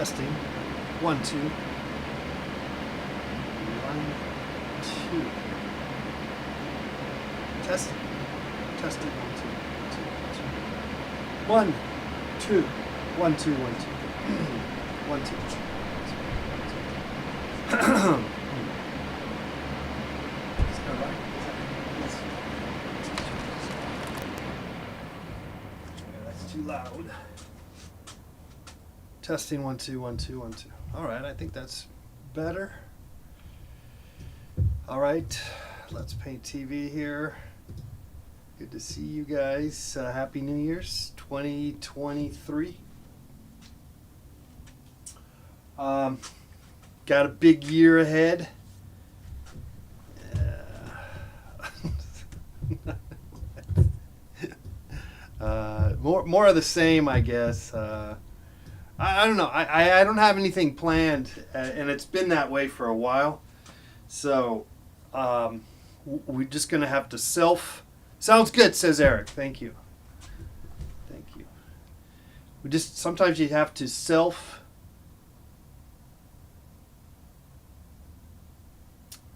Testing. 1, 2. 1, 2. Testing. Testing. 1, 2. 1, 2. 1, 2. 1, 2. 1, 2. Is that right? Yes. Yeah, that's too loud. Testing 1, 2, 1, 2, 1, 2. All right, I think that's better. All right, let's paint TV here. Good to see you guys. Happy New Year's 2023. Got a big year ahead. More of the same, I guess. I don't know. I don't have anything planned, and it's been that way for a while. So we're just going to have to Sounds good, says Eric. Thank you. Thank you. Sometimes you have to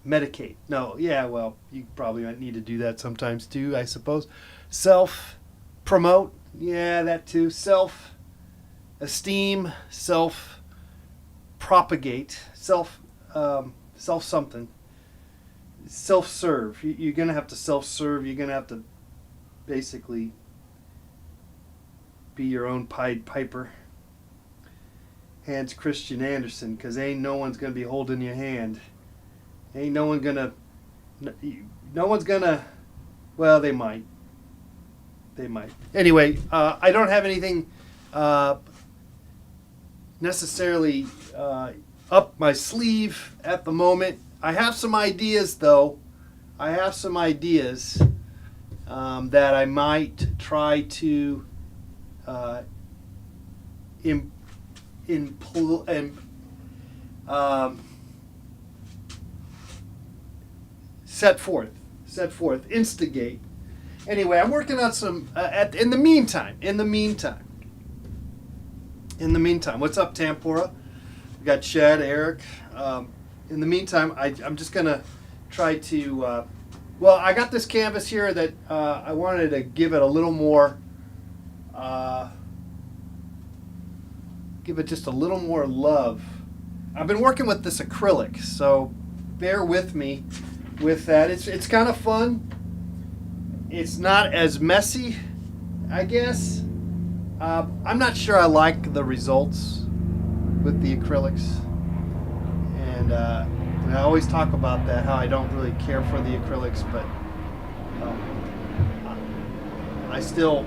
medicate. No, yeah, well, you probably might need to do that sometimes too, I suppose. Self-promote. Yeah, that too. Self-esteem, self-propagate, self-something. Self-serve. You're going to have to self-serve. You're going to have to basically be your own Pied Piper. Hans Christian Andersen, because ain't no one's going to be holding your hand. Ain't no one going to... No one's going to... Well, they might. They might. Anyway, I don't have anything necessarily up my sleeve at the moment. I have some ideas, though. I have some ideas that I might try to set forth, instigate. Anyway, I'm working on some. In the meantime, what's up, Tampora? We got Chad, Eric. In the meantime, I'm just going to try to... well, I got this canvas here that I wanted to give it a little more... give it just a little more love. I've been working with this acrylic, so bear with me with that. It's kind of fun. It's not as messy, I guess. I'm not sure I like the results with the acrylics. And I always talk about that, how I don't really care for the acrylics, but I still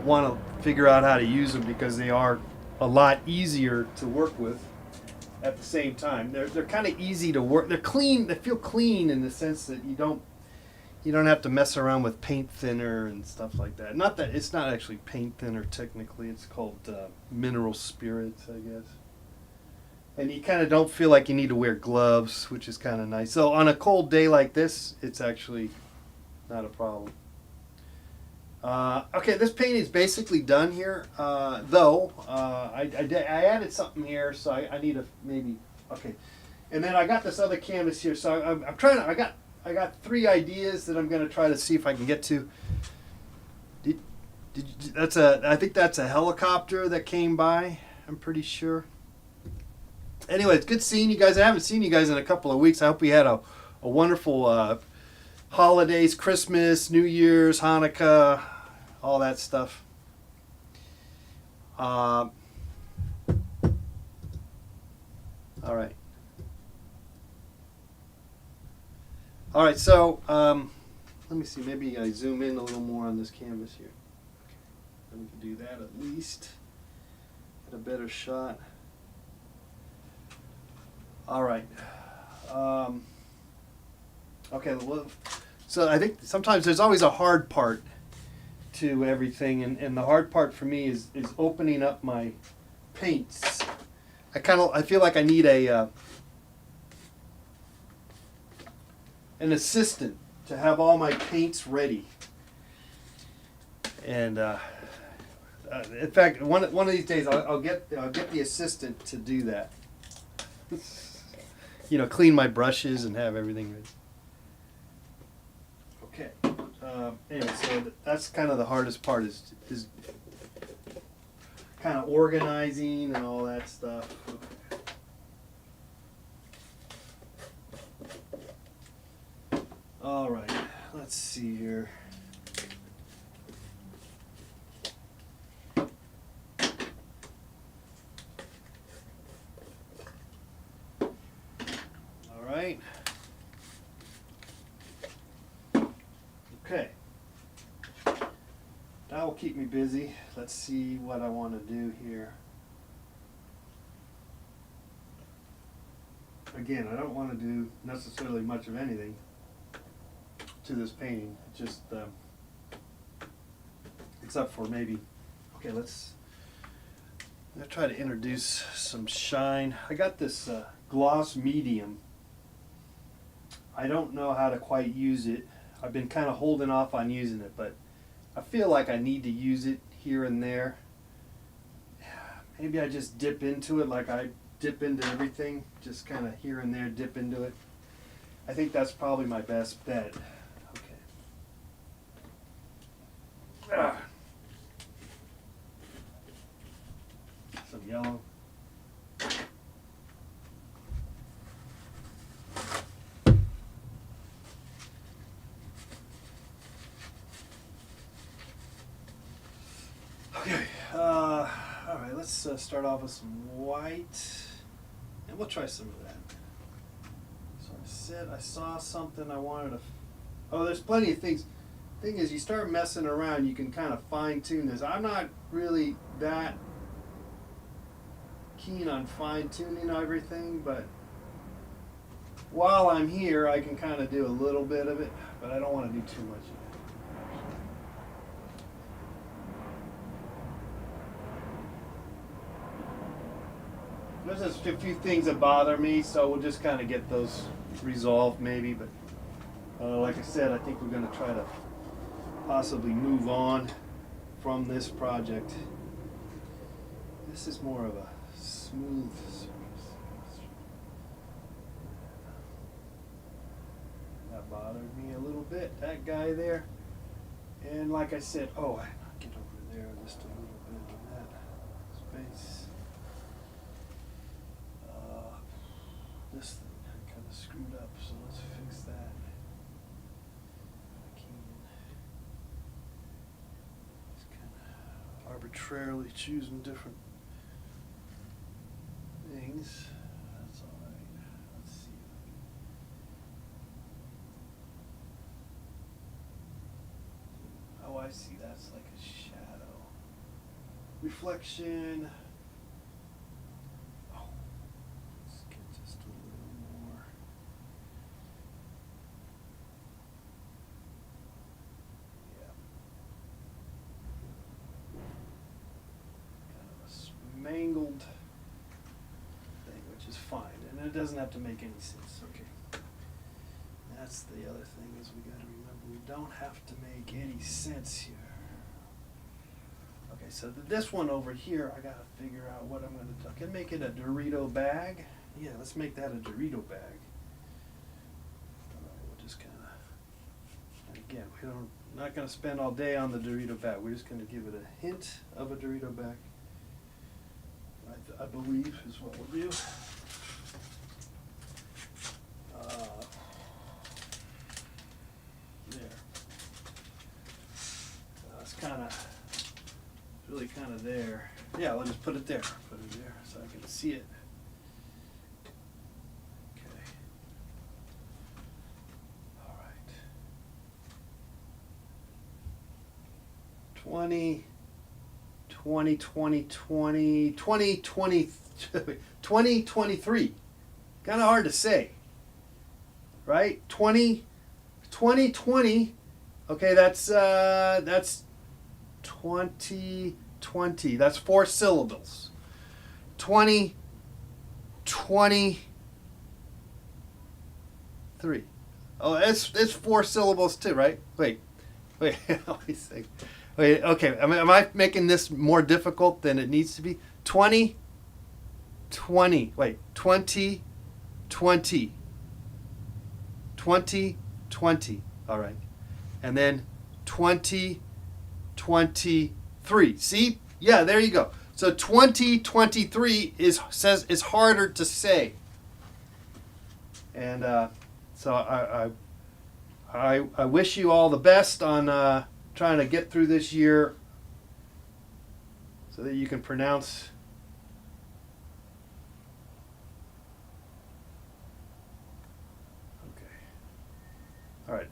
want to figure out how to use them because they are a lot easier to work with at the same time. They're kind of easy to work. They're clean. They feel clean in the sense that you don't have to mess around with paint thinner and stuff like that. Not that it's not actually paint thinner technically. It's called mineral spirits, I guess. And you kind of don't feel like you need to wear gloves, which is kind of nice. So on a cold day like this, it's actually not a problem. Okay, this painting is basically done here. Though I added something here, so I need to maybe. Okay, and then I got this other canvas here, so I'm trying to. I got 3 ideas that I'm going to try to see if I can get to. I think that's a helicopter that came by. I'm pretty sure. Anyway, it's good seeing you guys. I haven't seen you guys in a couple of weeks. I hope we had a wonderful holidays, Christmas, New Year's, Hanukkah, all that stuff. All right. All right, so let me see. Maybe I zoom in a little more on this canvas here. Okay. We can do that at least. Get a better shot. All right. Okay, well, so I think sometimes there's always a hard part to everything, and the hard part for me is opening up my paints. I feel like I need an assistant to have all my paints ready. And In fact, one of these days I'll get the assistant to do that. You know, clean my brushes and have everything ready. Okay. Anyway, so that's kind of the hardest part is kind of organizing and all that stuff. All right, let's see here. All right. Okay. That will keep me busy. Let's see what I want to do here. Again, I don't want to do necessarily much of anything to this painting, just except for maybe, okay, I'm gonna try to introduce some shine. I got this gloss medium. I don't know how to quite use it. I've been kind of holding off on using it, but I feel like I need to use it here and there. Maybe I just dip into it like I dip into everything, just kind of here and there dip into it. I think that's probably my best bet. Some yellow. Okay, all right, let's start off with some white, and we'll try some of that. So I saw something I wanted to, oh, there's plenty of things. Thing is, you start messing around, you can kind of fine tune this. I'm not really that keen on fine tuning everything, but while I'm here, I can kind of do a little bit of it, but I don't want to do too much of it. There's just a few things that bother me, so we'll just kind of get those resolved maybe, but like I said, I think we're going to try to possibly move on from this project. This is more of a smooth surface. That bothered me a little bit, that guy there. And like I said, oh, I get over there just a little bit of that space. This thing kind of screwed up, so let's fix that. Arbitrarily choosing different things. That's all right. Let's see. Oh, I see. That's like a shadow. Reflection. Oh, let's get just a little more. Mangled thing, which is fine, and it doesn't have to make any sense. Okay, that's the other thing is we got to remember we don't have to make any sense here. Okay, so this one over here, I got to figure out what I'm going to do. I can make it a Dorito bag. Yeah, let's make that a Dorito bag. We'll just kind of, and again, not going to spend all day on the Dorito bag. We're just going to give it a hint of a Dorito bag. I believe is what we'll do. There. It's really kind of there. Yeah, we'll just put it there. Put it there so I can see it. Okay. All right. 2023. Kind of hard to say, right? 2020. Okay, that's 2020. That's 4 syllables. 2023. Oh, it's 4 syllables too, right? Wait. Let me think. Wait, okay. Am I making this more difficult than it needs to be? 20, 20. Wait, 20, 20, 20, 20. All right. And then 20, 23. See? Yeah, there you go. So 2023 is harder to say. And so I wish you all the best on trying to get through this year so that you can pronounce. Okay. All right.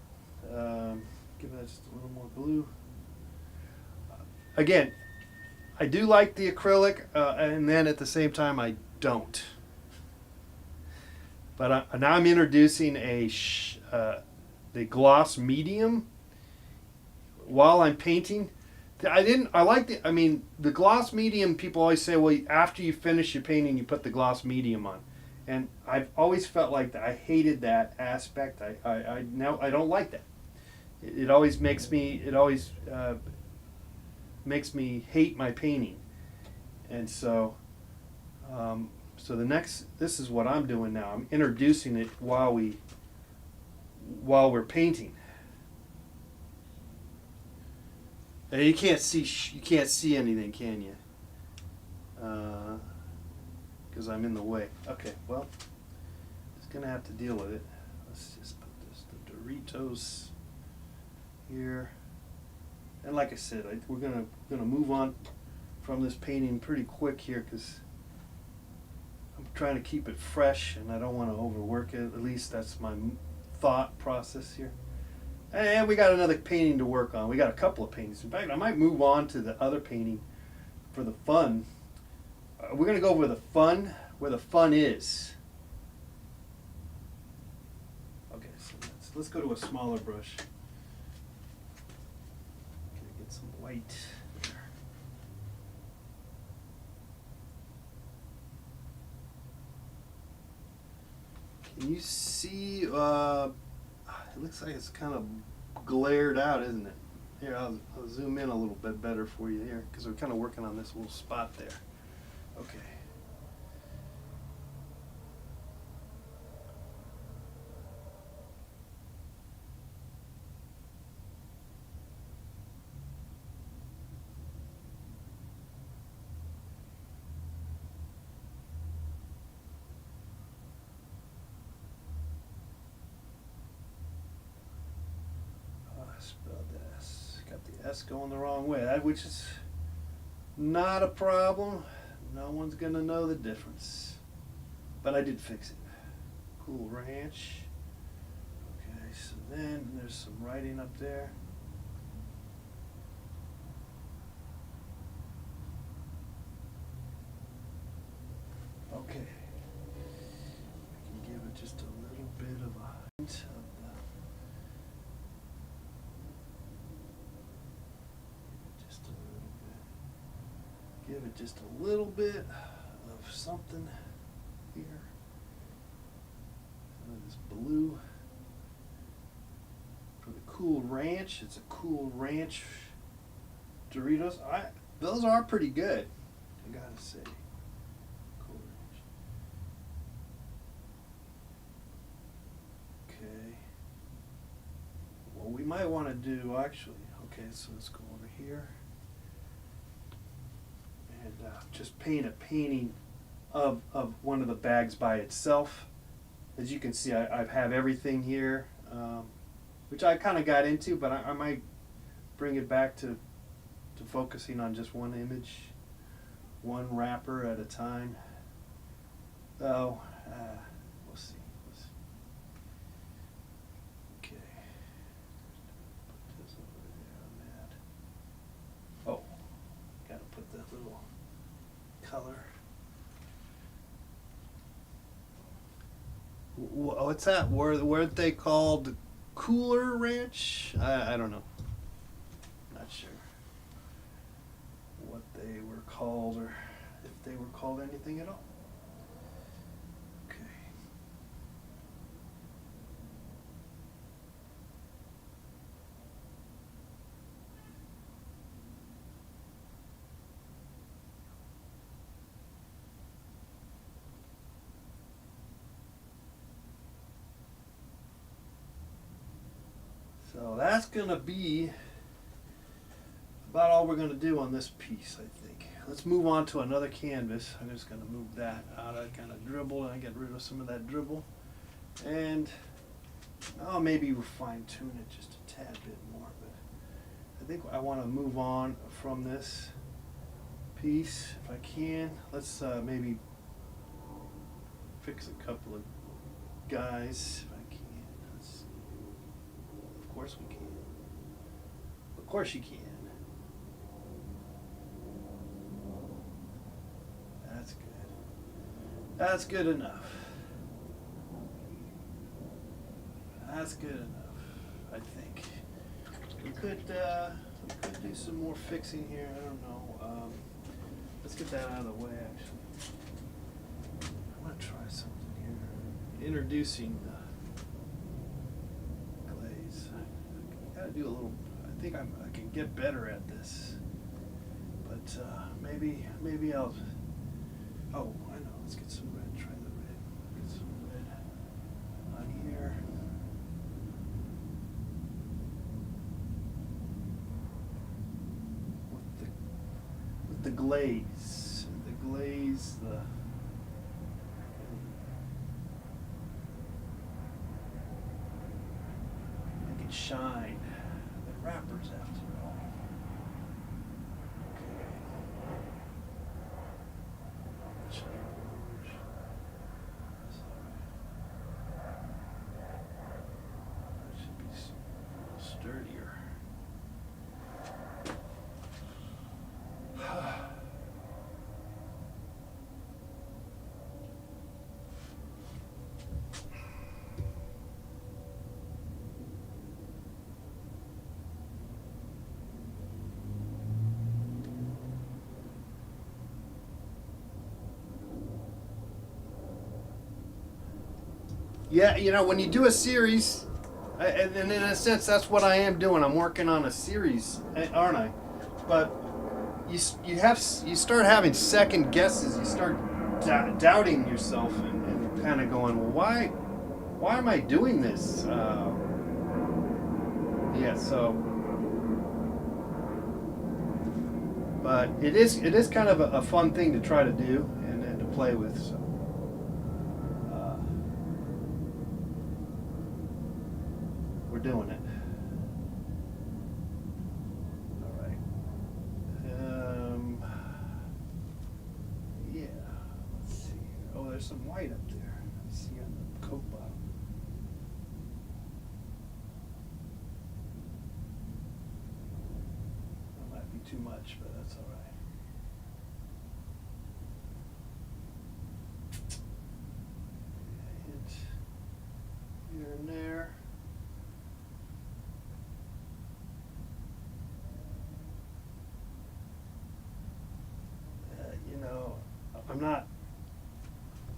Give that just a little more glue. Again, I do like the acrylic, and then at the same time I don't. But now I'm introducing the gloss medium while I'm painting. The gloss medium, people always say, well, after you finish your painting, you put the gloss medium on. And I've always felt like that. I hated that aspect. Now I don't like that. It always makes me hate my painting. And so this is what I'm doing now. I'm introducing it while we're painting. And you can't see anything, can you? Because I'm in the way. Okay, well, just gonna have to deal with it. Let's just put the Doritos here. And like I said, we're gonna move on from this painting pretty quick here because I'm trying to keep it fresh and I don't want to overwork it. At least that's my thought process here. And we got another painting to work on. We got a couple of paintings. In fact, I might move on to the other painting for the fun. We're going to go where the fun is. Okay, so let's go to a smaller brush. Gonna get some white there. Can you see? It looks like it's kind of glared out, isn't it? Here, I'll zoom in a little bit better for you here because we're kind of working on this little spot there. Okay. Spelled S. Got the S going the wrong way, which is not a problem. No one's going to know the difference. But I did fix it. Cool Ranch. Okay, so then there's some writing up there. Okay. I can give it just a little bit of a hint of give it just a little bit of something here. Some of this blue for the Cool Ranch. It's a Cool Ranch Doritos. Those are pretty good, I gotta say. Cool Ranch. Okay. What we might want to do actually. Okay, so let's go over here. And just paint a painting of one of the bags by itself. As you can see, I have everything here, which I kind of got into, but I might bring it back to focusing on just one image, one wrapper at a time. So, we'll see. Okay. Put this over there on that. Oh, gotta put that little color. What's that? Weren't they called Cooler Ranch? I don't know. Not sure what they were called or if they were called anything at all. Okay. So that's gonna be about all we're gonna do on this piece, I think. Let's move on to another canvas. I'm just gonna move that out. I kind of dribble and I get rid of some of that dribble. And maybe we'll fine tune it just a tad bit more, but I think I want to move on from this piece if I can. Let's maybe fix a couple of guys if I can. Let's see. Of course we can. Of course you can. That's good. That's good enough. That's good enough, I think. We could do some more fixing here. I don't know. Let's get that out of the way, actually. I want to try something here. Introducing the glaze. I gotta do a little. I think I can get better at this, but maybe I'll. Oh, I know. Let's get some red. Try the red. Get some red on here. With the glaze, make it shine. The wrappers, after all. Okay. That should be a little sturdier. Yeah, when you do a series, and in a sense, that's what I am doing. I'm working on a series, aren't I? But you start having second guesses. You start doubting yourself and kind of going, well, why am I doing this? So. But it is kind of a fun thing to try to do and to play with. So. Doing it. All right. Yeah. Let's see. Oh, there's some white up there. I see on the coat bottom. That might be too much, but that's all right. Hit here and there.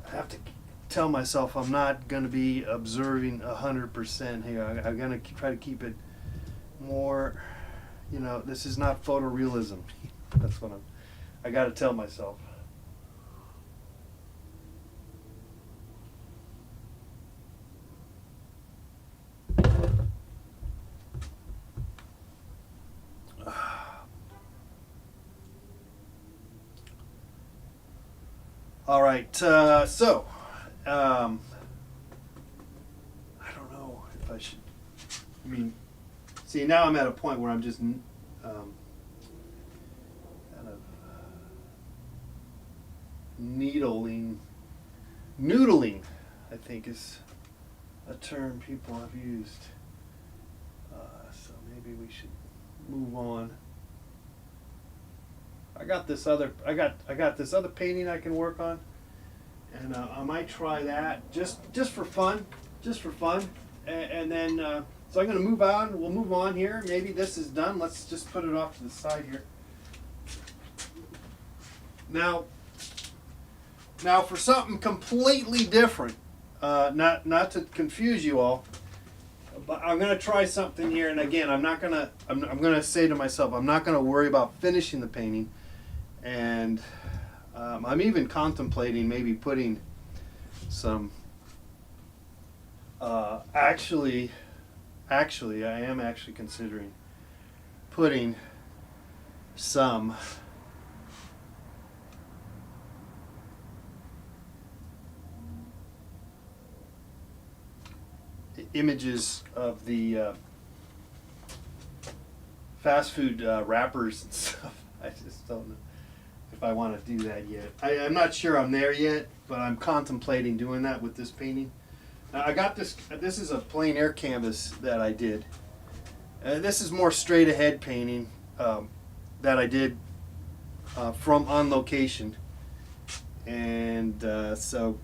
I have to tell myself I'm not going to be observing 100% here. I'm going to try to keep it more, this is not photorealism. That's what I got to tell myself. All right, so I don't know if I should. See, now I'm at a point where I'm just kind of noodling, I think is a term people have used. So maybe we should move on. I got this other painting I can work on, and I might try that just for fun, and then so I'm going to move on. We'll move on here. Maybe this is done. Let's just put it off to the side here. Now for something completely different, not to confuse you all. But I'm going to try something here, and again, I'm going to say to myself, I'm not going to worry about finishing the painting, and I'm even contemplating maybe putting some actually Actually, I am actually considering putting some images of the fast food wrappers and stuff. I just don't know if I want to do that yet. I'm not sure I'm there yet, but I'm contemplating doing that with this painting. Now, I got this. This is a plein air canvas that I did. This is more straight ahead painting that I did from on location, and so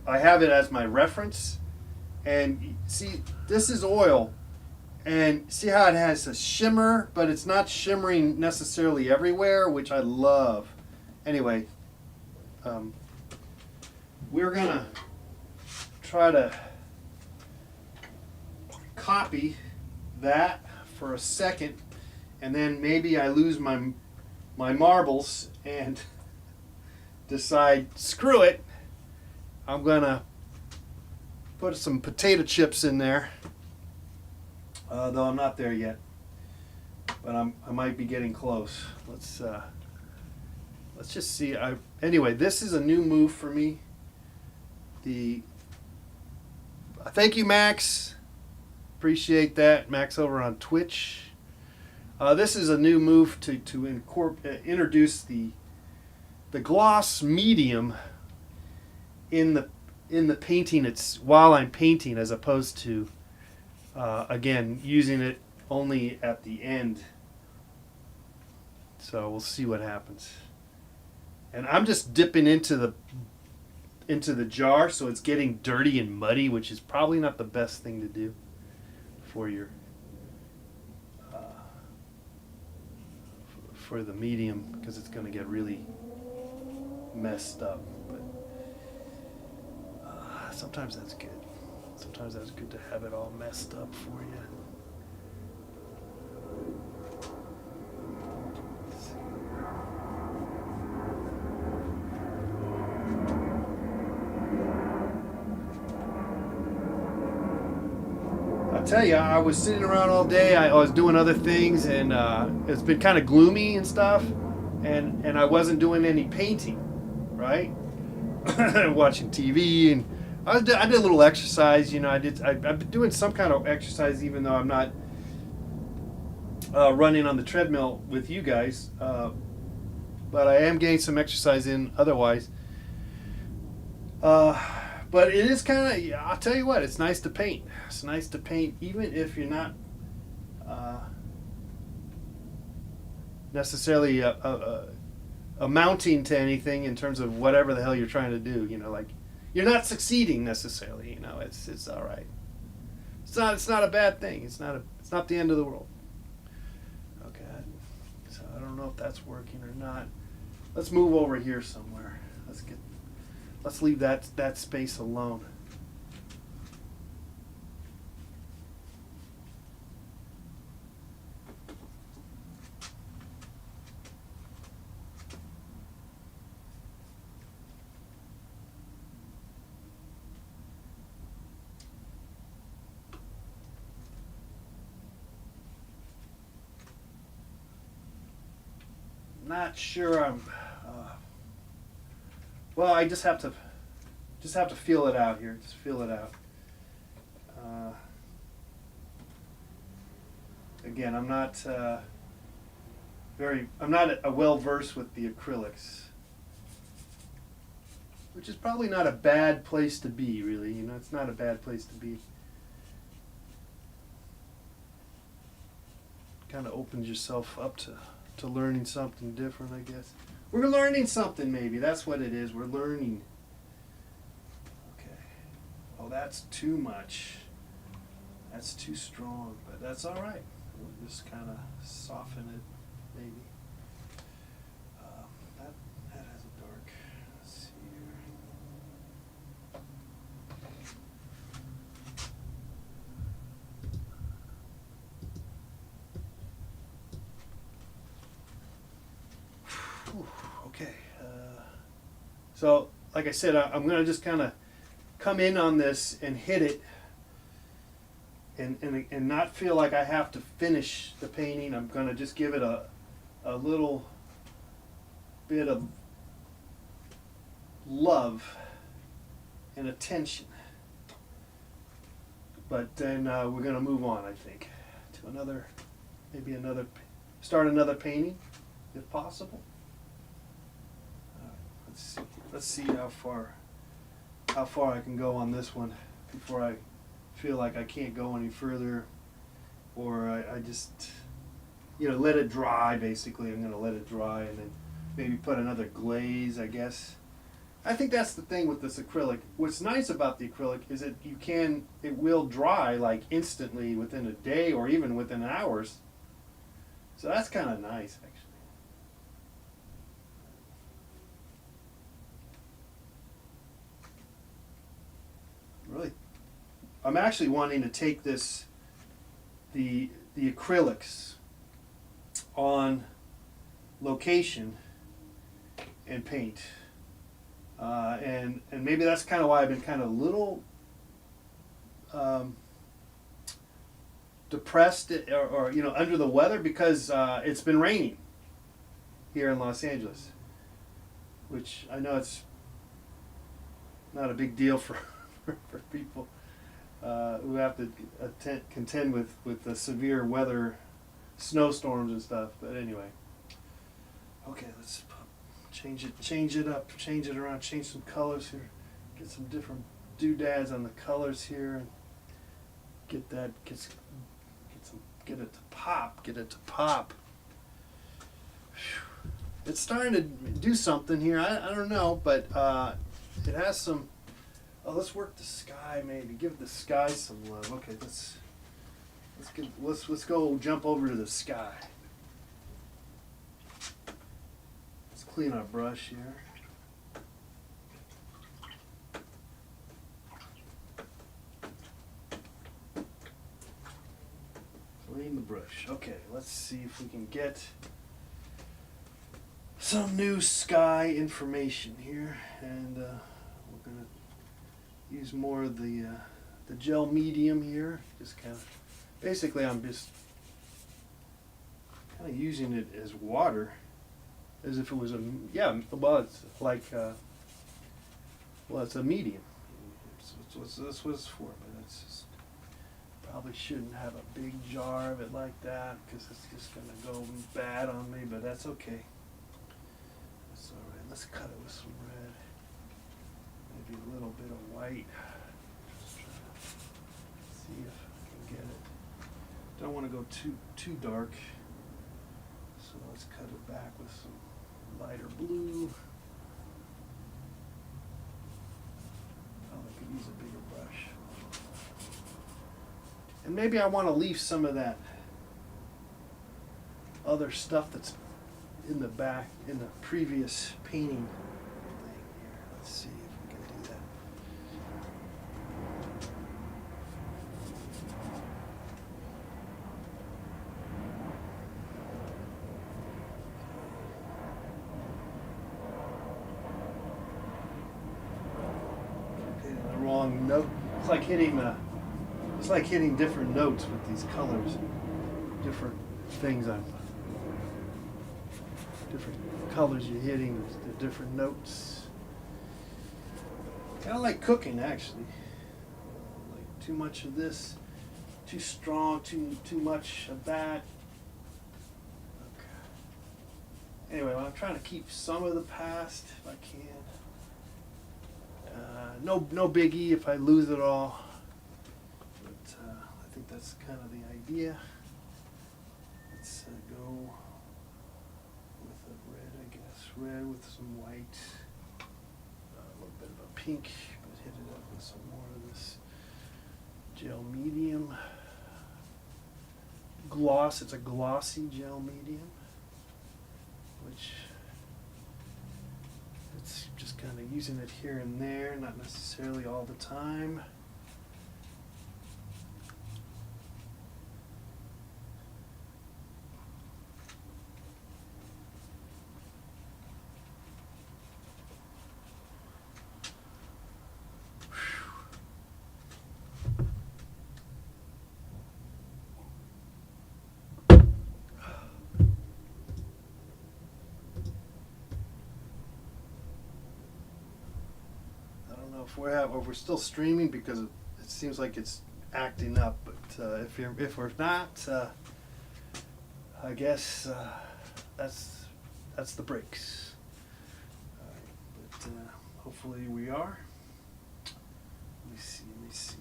I have it as my reference. And see, this is oil, and see how it has a shimmer, but it's not shimmering necessarily everywhere, which I love. Anyway, we're gonna try to copy that for a second, and then maybe I lose my marbles and decide, screw it, I'm gonna put some potato chips in there, though I'm not there yet, but I might be getting close. Let's just see. Anyway, this is a new move for me. Thank you, Max. Appreciate that, Max over on Twitch. This is a new move to introduce the gloss medium in the painting. It's while I'm painting, as opposed to again using it only at the end. So we'll see what happens. And I'm just dipping into the jar, so it's getting dirty and muddy, which is probably not the best thing to do for your for the medium, because it's going to get really messed up. But sometimes that's good. Sometimes that's good to have it all messed up for you. I tell you, I was sitting around all day. I was doing other things, and it's been kind of gloomy and stuff, and I wasn't doing any painting, right? Watching TV, and I did a little exercise. I've been doing some kind of exercise, even though I'm not running on the treadmill with you guys, but I am getting some exercise in otherwise. But it is kind of, I'll tell you what, it's nice to paint. It's nice to paint even if you're not necessarily amounting to anything in terms of whatever the hell you're trying to do. Like you're not succeeding necessarily. It's all right. It's not a bad thing. It's not the end of the world. Okay, so I don't know if that's working or not. Let's move over here somewhere. Let's leave that space alone. Not sure I'm. Well, I just have to feel it out here. Just feel it out. Again, I'm not well versed with the acrylics, which is probably not a bad place to be. Really, it's not a bad place to be. Kind of opens yourself up to learning something different, I guess. We're learning something, maybe. That's what it is. We're learning. Okay. Oh, that's too much. That's too strong, but that's all right. We'll just kind of soften it, maybe. That has a dark. Let's see here. Whew, okay. So, like I said, I'm going to just kind of come in on this and hit it and not feel like I have to finish the painting. I'm gonna just give it a little bit of love and attention. But then we're gonna move on, I think, to another, maybe another, start another painting, if possible. Let's see how far I can go on this one before I feel like I can't go any further, or I just, let it dry. Basically, I'm gonna let it dry and then maybe put another glaze, I guess. I think that's the thing with this acrylic. What's nice about the acrylic is that it will dry like instantly within a day or even within hours. So that's kind of nice, actually. Really, I'm actually wanting to take the acrylics on location and paint. And maybe that's kind of why I've been kind of a little depressed or under the weather, because it's been raining here in Los Angeles, which I know it's not a big deal for people who have to contend with the severe weather, snowstorms and stuff. But anyway, okay, let's change it up, change it around, change some colors here, get some different doodads on the colors here, and get it to pop. Whew. It's starting to do something here. I don't know, but it has some. Oh, let's work the sky. Maybe give the sky some love. Okay, let's go jump over to the sky. Clean our brush here. Clean the brush. Okay, let's see if we can get some new sky information here, and we're gonna use more of the gel medium here. Just kind of, basically, I'm just kind of using it as water. As if it was it's like, it's a medium. That's what it's for, but it's just, probably shouldn't have a big jar of it like that, because it's just going to go bad on me, but that's okay. That's all right. Let's cut it with some red. Maybe a little bit of white. Just try to see if I can get it. Don't want to go too dark. So let's cut it back with some lighter blue. Probably could use a bigger brush. And maybe I want to leave some of that other stuff that's in the back, in the previous painting thing here. Let's see if we can do that. Wrong note. It's like hitting different notes with these colors, different things on different colors you're hitting, the different notes. Kind of like cooking, actually. Like too much of this, too strong, too much of that. Okay. Anyway, I'm trying to keep some of the past if I can. No biggie if I lose it all, but I think that's kind of the idea. Let's go with a red, I guess. Red with some white, a little bit of a pink, but hit it up with some more of this gel medium. Gloss, it's a glossy gel medium, which it's just kind of using it here and there, not necessarily all the time. know if we're still streaming because it seems like it's acting up. But if we're not, I guess that's the breaks. But hopefully we are. Let me see.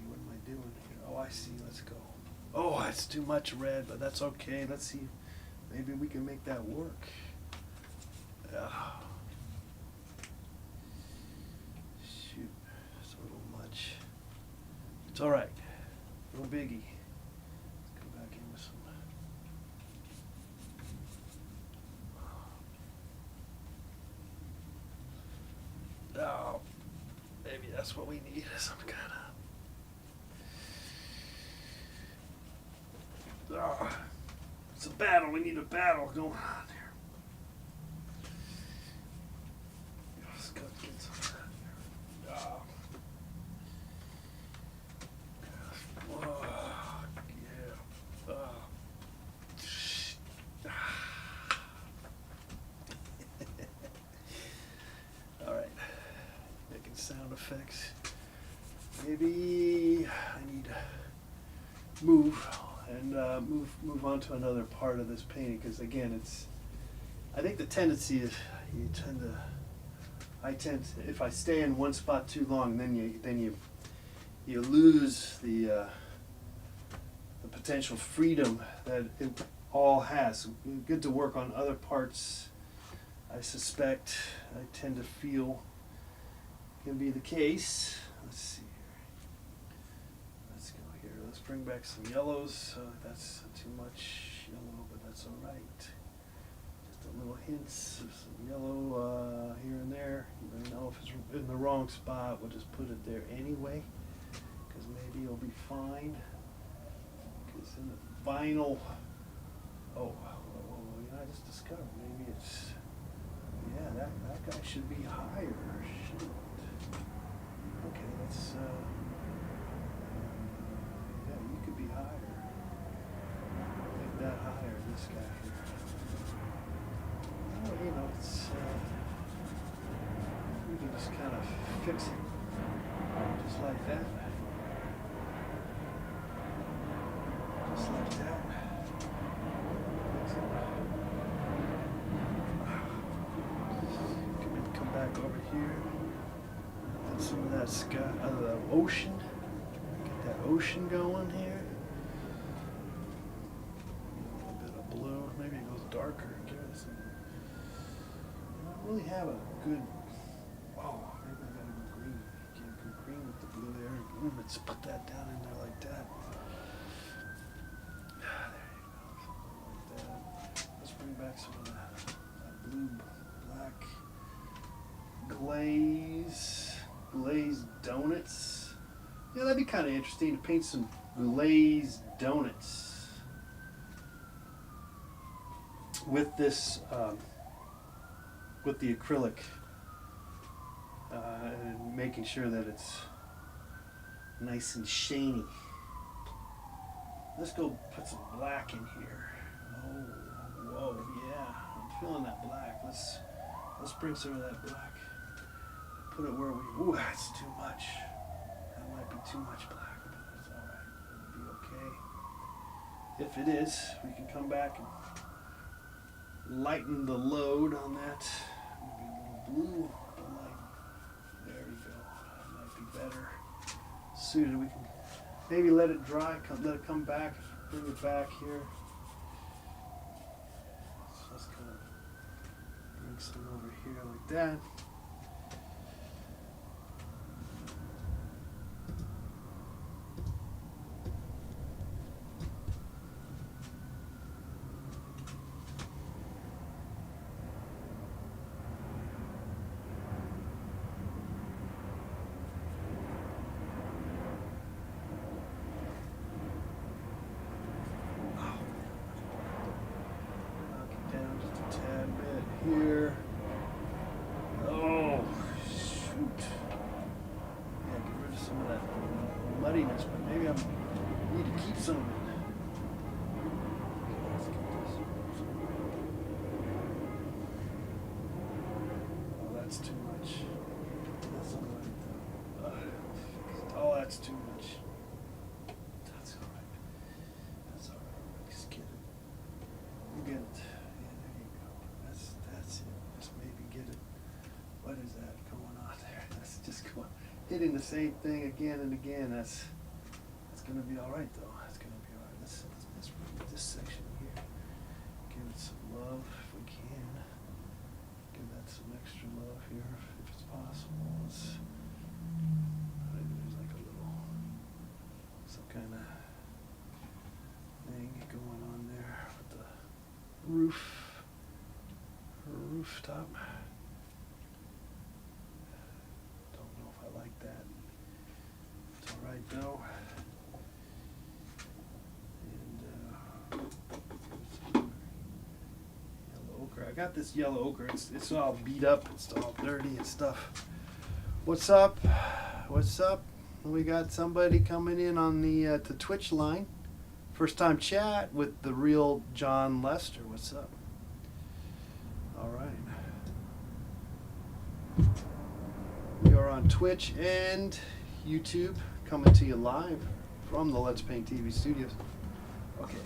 What am I doing here? Oh, I see. Let's go. Oh, it's too much red, but that's okay. Let's see. Maybe we can make that work. Shoot, it's a little much. It's all right. No biggie. Let's go back in with some. Oh, maybe that's what we need. Some kind of. Oh, it's a battle. We need a battle going on here. Let's go get some of that here. Oh. Oh, yeah. All right. Making sound effects. Maybe I need to move and move on to another part of this painting because again, I think the tendency is I tend to, if I stay in one spot too long, then you lose the potential freedom that it all has. Good to work on other parts. I suspect I tend to feel can be the case. Let's see here. Let's go here. Let's bring back some yellows. That's too much yellow, but that's all right. Just a little hints of some yellow here and there. You don't know if it's in the wrong spot. We'll just put it there anyway, because maybe it'll be fine. Because in the vinyl, I just discovered maybe it's, yeah, that guy should be higher. Shoot. Okay, let's, yeah, you could be higher. Make that higher, this guy here. Oh, you know, it's, we can just kind of fix it, just like that. Just like that. Come back over here. Get some of that sky, the ocean. Get that ocean going here. A little bit of blue. Maybe it goes darker. Give it some. I don't really have a good. Oh, maybe I gotta go green. Can't go green with the blue there. Let's put that down in there like that. Let's bring back some of that blue, black glazed donuts. Yeah, that'd be kind of interesting to paint some glazed donuts with this, with the acrylic, and making sure that it's nice and shiny. Let's go put some black in here. Oh, whoa, yeah, I'm feeling that black. Let's bring some of that black. Put it where we. Ooh, that's too much. That might be too much black, but that's all right. It'll be okay. If it is, we can come back and lighten the load on that. Maybe a little blue light. There we go. That might be better suited. We can maybe let it dry. Let it come back. Bring it back here. So let's kind of bring some over here like that. Here. Oh, shoot. Yeah, get rid of some of that muddiness, but maybe I need to keep some of it. Okay, let's get this. Oh, that's too much. That's all right. hitting the same thing again and again. That's gonna be all right though. That's gonna be all right. Let's read this section here. Give it some love if we can. Give that some extra love here if it's possible. Maybe there's like a little, some kind of thing going on there with the rooftop. Don't know if I like that. It's all right though. Yellow ochre. I got this yellow ochre. It's all beat up. It's all dirty and stuff. What's up? What's up? We got somebody coming in on the Twitch line. First time chat with the real John Lester. What's up? All right. We are on Twitch and YouTube, coming to you live from the Let's Paint TV studios. Okay.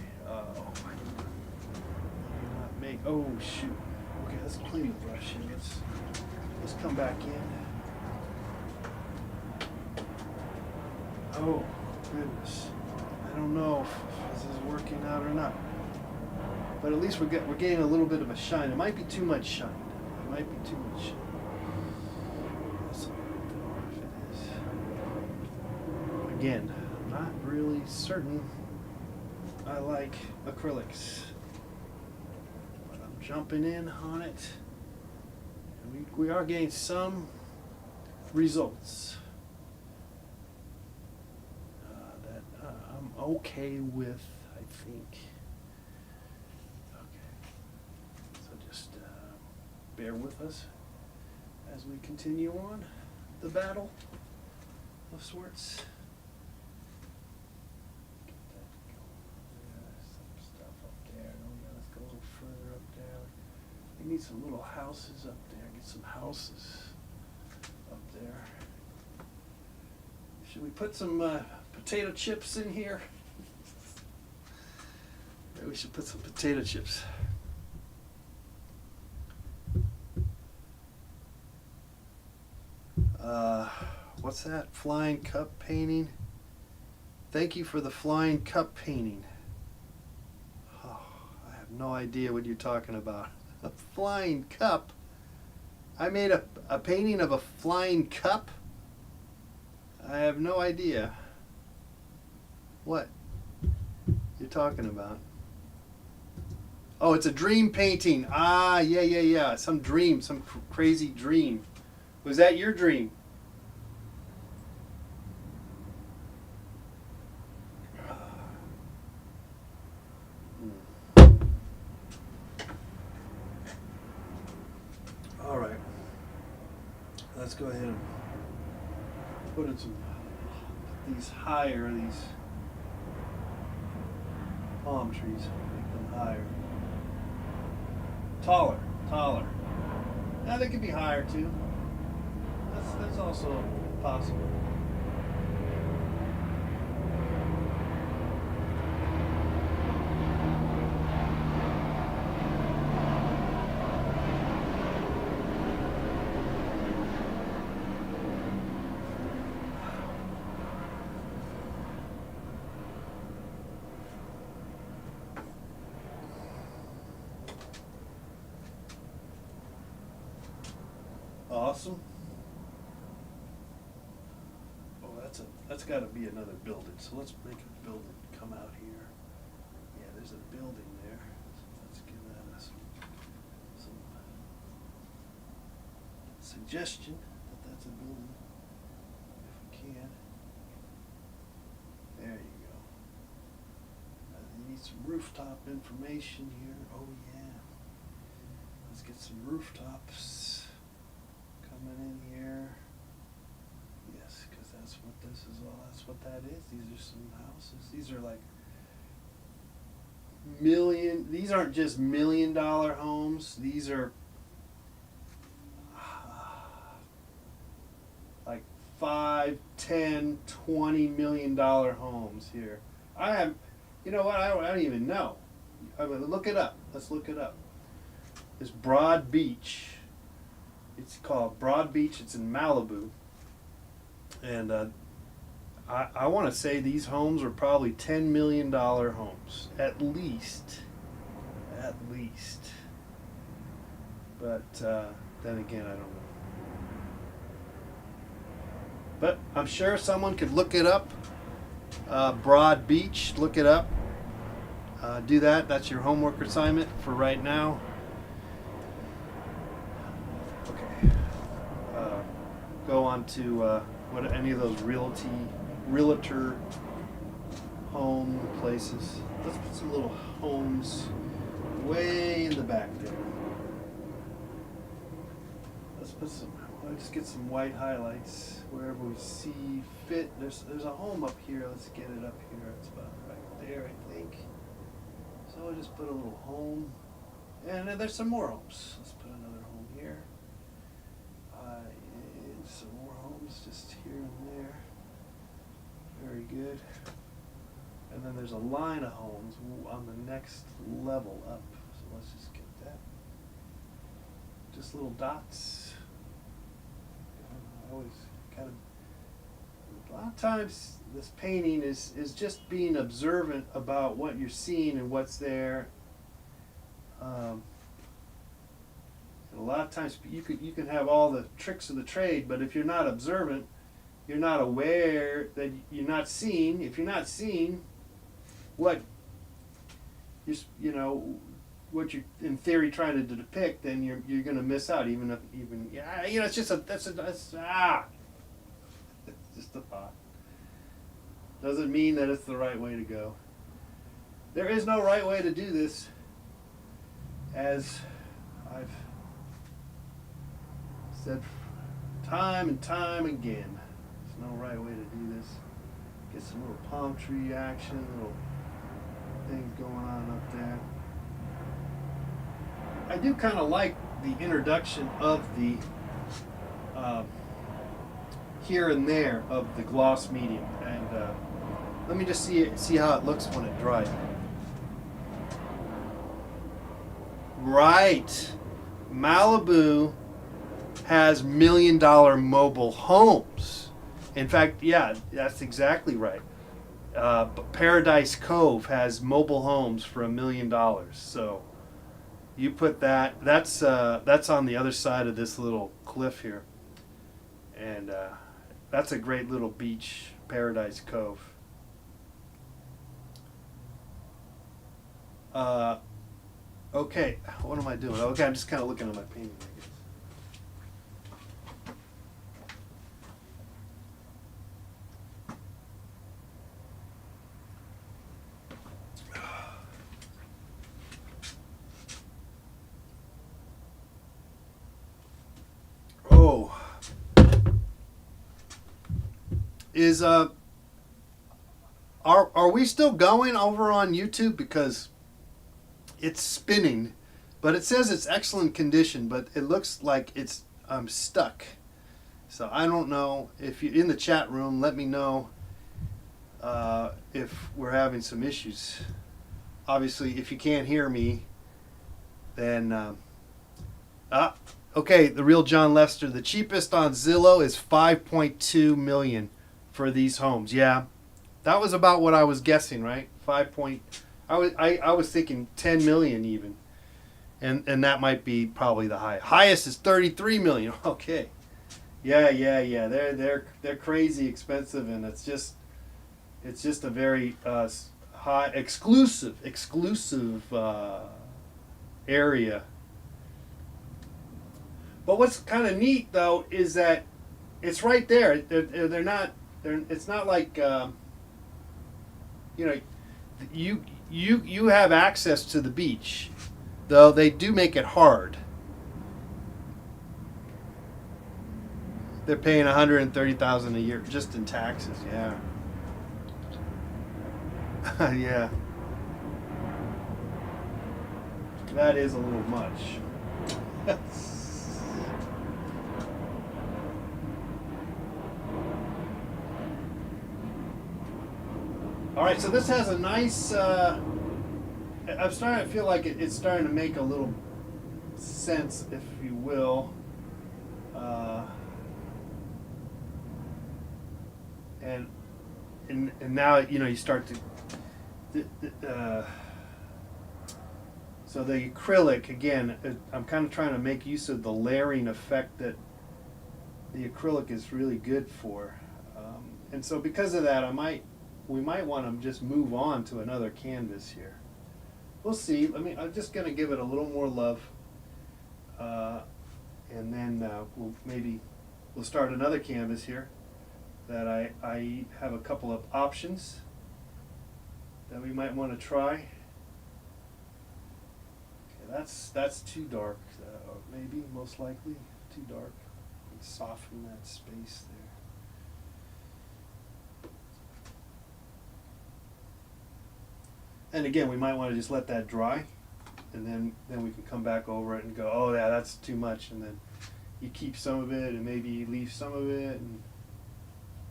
Oh shoot. Okay, let's clean the brush here. Let's come back in. Oh goodness. I don't know if this is working out or not. But at least we're getting a little bit of a shine. It might be too much shine. It might be too much shine. That's all right though, if it is. Again, I'm not really certain I like acrylics. But I'm jumping in on it. And we are getting some results that I'm okay with, I think. Bear with us as we continue on the battle of sorts. Get that going. There's some stuff up there. Oh yeah, let's go a little further up there. We need some little houses up there. Get some houses up there. Should we put some potato chips in here? Maybe we should put some potato chips. What's that? Flying cup painting? Thank you for the flying cup painting. Oh, I have no idea what you're talking about. A flying cup? I made a painting of a flying cup? I have no idea what you're talking about. Oh, it's a dream painting. Ah, yeah. Some dream, some crazy dream. Was that your dream? All right. Let's go ahead and put in these higher, these palm trees. Make them higher. Taller. Yeah, they could be higher too. That's also possible. Awesome. That's got to be another building. So let's make a building come out here. Yeah, there's a building there. So let's give that some suggestion that that's a building, if we can. There you go. You need some rooftop information here. Oh yeah. Let's get some rooftops coming in here. Yes, because that's what this is all. That's what that is. These are some houses. These are like these aren't just $1 million homes. These are like $5, $10, $20 million homes here. I have, you know what? I don't even know. I mean, look it up. Let's look it up. This Broad Beach. It's called Broad Beach. It's in Malibu. And I want to say these homes are probably $10 million homes, at least. At least. But then again, I don't know. But I'm sure someone could look it up. Broad Beach, look it up. Do that. That's your homework assignment for right now. Okay. Go on to what any of those realtor home places. Let's put some little homes way in the back there. Let's just get some white highlights wherever we see fit. There's a home up here. Let's get it up here. It's about right there, I think. So I'll just put a little home. And then there's some more homes. Let's put another home here. And some more homes just here and there. Very good. And then there's a line of homes on the next level up. So let's just get that. Just little dots. I always kind of, a lot of times this painting is just being observant about what you're seeing and what's there. And a lot of times you can have all the tricks of the trade, but if you're not observant, you're not aware that you're not seeing. If you're not seeing what what you're in theory trying to depict, then you're going to miss out. It's just it's just a thought. Doesn't mean that it's the right way to go. There is no right way to do this, as I've said time and time again. There's no right way to do this. Get some little palm tree action, little things going on up there. I do kind of like the introduction of the here and there of the gloss medium, and let me just see how it looks when it dries. Right, Malibu has $1 million mobile homes. In fact, yeah, that's exactly right. Paradise Cove has mobile homes for $1 million. So you put that's on the other side of this little cliff here, and that's a great little beach, Paradise Cove. Okay, what am I doing? Okay, I'm just kind of looking at my painting, I guess. Are we still going over on YouTube? Because it's spinning, but it says it's excellent condition, but it looks like it's stuck. So I don't know. If you're in the chat room, let me know if we're having some issues. Obviously, if you can't hear me, then okay, the real John Lester. The cheapest on Zillow is $5.2 million for these homes. Yeah, that was about what I was guessing, right? I was thinking 10 million even, and that might be probably the highest is 33 million. Okay, yeah. They're crazy expensive, and it's just a very high exclusive area. But what's kind of neat though is that it's right there. It's not like you have access to the beach, though they do make it hard. They're paying $130,000 a year just in taxes. Yeah. Yeah. That is a little much. All right, so this has a nice, I'm starting to feel like it's starting to make a little sense, if you will. and now you start to. So the acrylic again, I'm kind of trying to make use of the layering effect that the acrylic is really good for, and so because of that, we might want to just move on to another canvas here. We'll see. I'm just going to give it a little more love, and then we'll start another canvas here that I have a couple of options that we might want to try. Okay, that's too dark, maybe, most likely too dark. Let's soften that space there. And again, we might want to just let that dry, and then we can come back over it and go, oh yeah, that's too much, and then you keep some of it, and maybe you leave some of it, and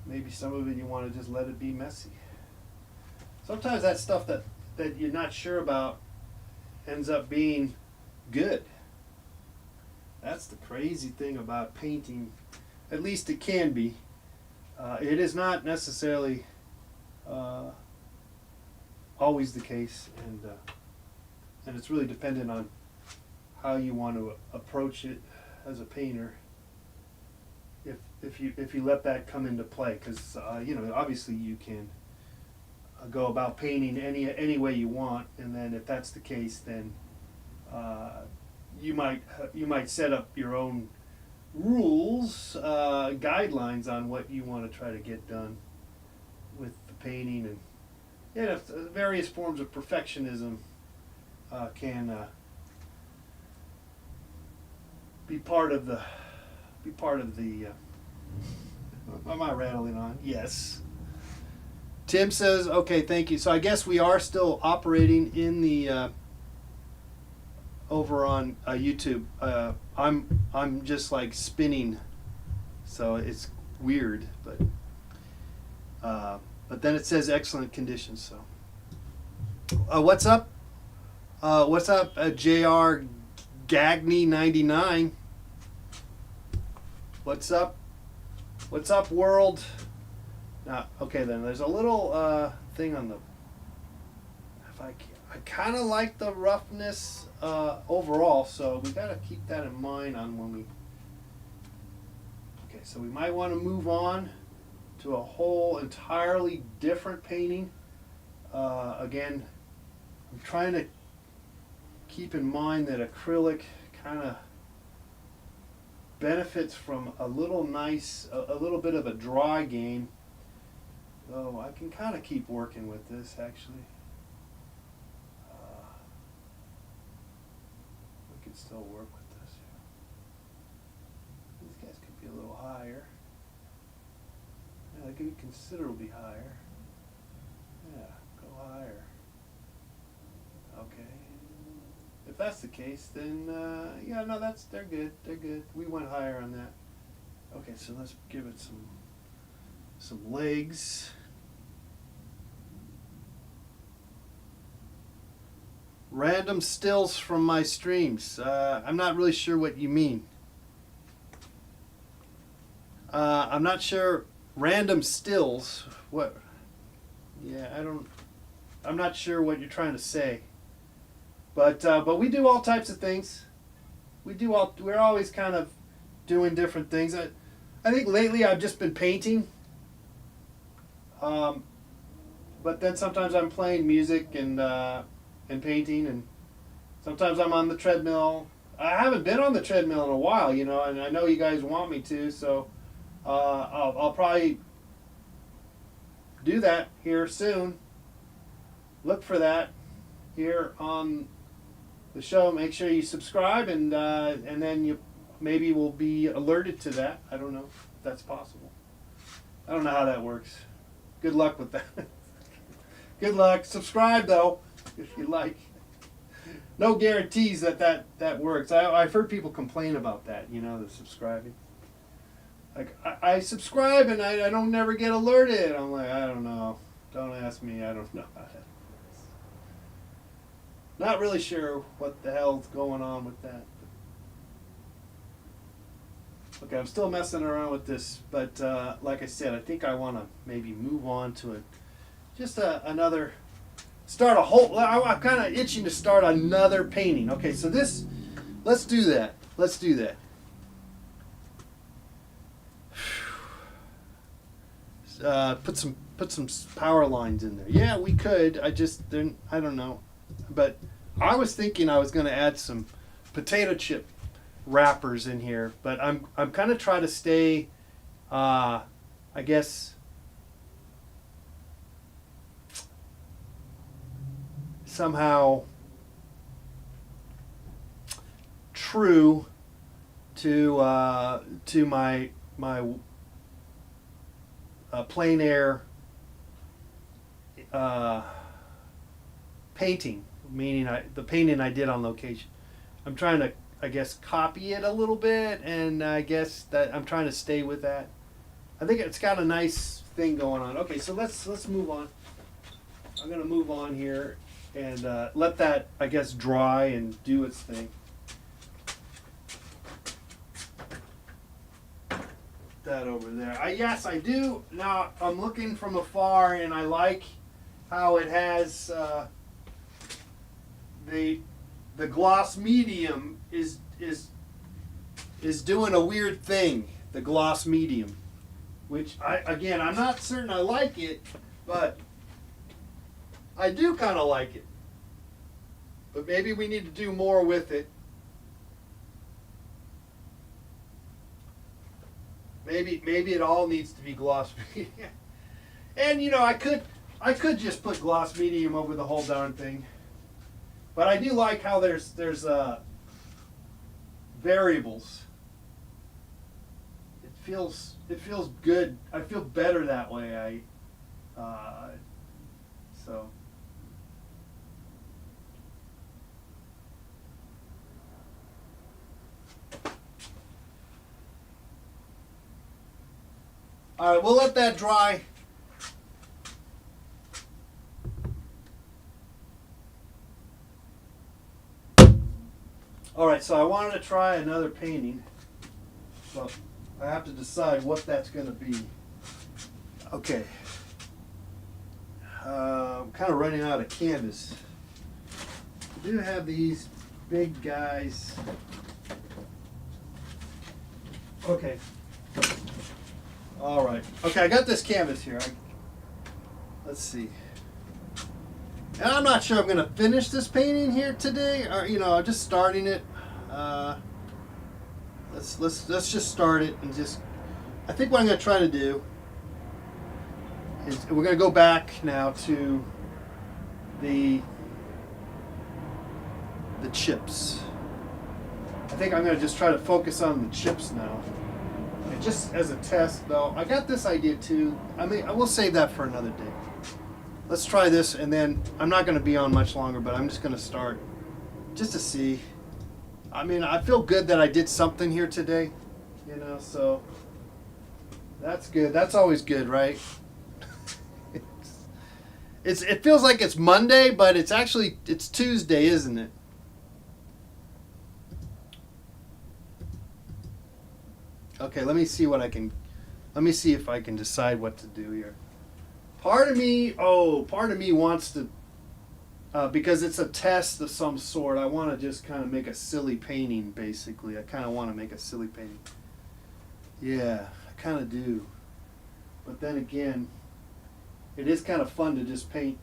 maybe some of it you want to just let it be messy. Sometimes that stuff that you're not sure about ends up being good. That's the crazy thing about painting. At least it can be. It is not necessarily always the case, and it's really dependent on how you want to approach it as a painter. If you let that come into play, because obviously you can go about painting any way you want, and then if that's the case, then you might set up your own rules, guidelines on what you want to try to get done with the painting, and if various forms of perfectionism can be part of the. Am I rattling on? Yes. Tim says, okay, thank you. So I guess we are still operating in the over on YouTube. I'm just like spinning, so it's weird, but then it says excellent conditions. So what's up? What's up, JR Gagney 99? What's up? What's up, world? Okay, then there's a little thing on the. I kind of like the roughness overall, so we got to keep that in mind on when we. Okay, so we might want to move on to a whole entirely different painting. Again, I'm trying to keep in mind that acrylic kind of benefits from a little bit of a dry game. Though I can kind of keep working with this actually. We can still work with this. These guys could be a little higher. Yeah, they could be considerably higher. Yeah, go higher. Okay. If that's the case, then yeah, no, they're good. They're good. We went higher on that. Okay, so let's give it some legs. Random stills from my streams. I'm not really sure what you mean. I'm not sure. Random stills. What? Yeah, I'm not sure what you're trying to say. But we do all types of things. We're always kind of doing different things. I think lately I've just been painting. But then sometimes I'm playing music and painting, and sometimes I'm on the treadmill. I haven't been on the treadmill in a while, and I know you guys want me to, so I'll probably do that here soon. Look for that here on the show. Make sure you subscribe, and then you maybe will be alerted to that. I don't know if that's possible. I don't know how that works. Good luck with that. Good luck. Subscribe though, if you like. No guarantees that works. I've heard people complain about that. The subscribing. Like I subscribe and I don't never get alerted. I'm like, I don't know. Don't ask me. I don't know how that. Not really sure what the hell's going on with that. Okay, I'm still messing around with this, but like I said, I think I want to maybe move on to another, start a whole, I'm kind of itching to start another painting. Okay, so this, let's do that. Let's do that. Put some power lines in there. Yeah, we could. I don't know. But I was thinking I was going to add some potato chip wrappers in here, but I'm kind of trying to stay, I guess, somehow true to my plein air painting, meaning the painting I did on location. I'm trying to, I guess, copy it a little bit, and I guess that I'm trying to stay with that. I think it's got a nice thing going on. Okay, so let's move on. I'm gonna move on here and let that, I guess, dry and do its thing. That over there. Yes, I do. Now I'm looking from afar, and I like how it has the gloss medium is doing a weird thing. The gloss medium, which I'm not certain I like it, but I do kind of like it. But maybe we need to do more with it. Maybe it all needs to be gloss medium. And I could just put gloss medium over the whole darn thing. But I do like how there's variables. It feels good. I feel better that way. So. All right, we'll let that dry. All right, so I wanted to try another painting. So I have to decide what that's going to be. Okay. I'm kind of running out of canvas. I do have these big guys. Okay. All right. Okay, I got this canvas here. Let's see. And I'm not sure I'm going to finish this painting here today, or I'm just starting it. Let's just start it and just. I think what I'm going to try to do is we're going to go back now to the chips. I think I'm going to just try to focus on the chips now. And just as a test, though, I got this idea too. I mean, I will save that for another day. Let's try this, and then I'm not going to be on much longer, but I'm just going to start just to see. I mean, I feel good that I did something here today, so that's good. That's always good, right? It feels like it's Monday, but it's Tuesday, isn't it? Okay, let me see if I can decide what to do here. Part of me wants to, because it's a test of some sort, I want to just kind of make a silly painting, basically. I kind of want to make a silly painting. Yeah, I kind of do. But then again, it is kind of fun to just paint.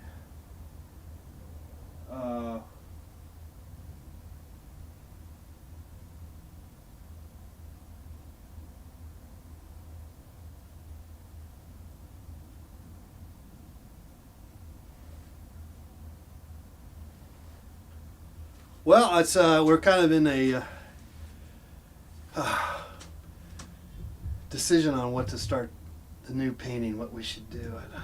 Well, it's we're kind of in a decision on what to start the new painting, what we should do. Man.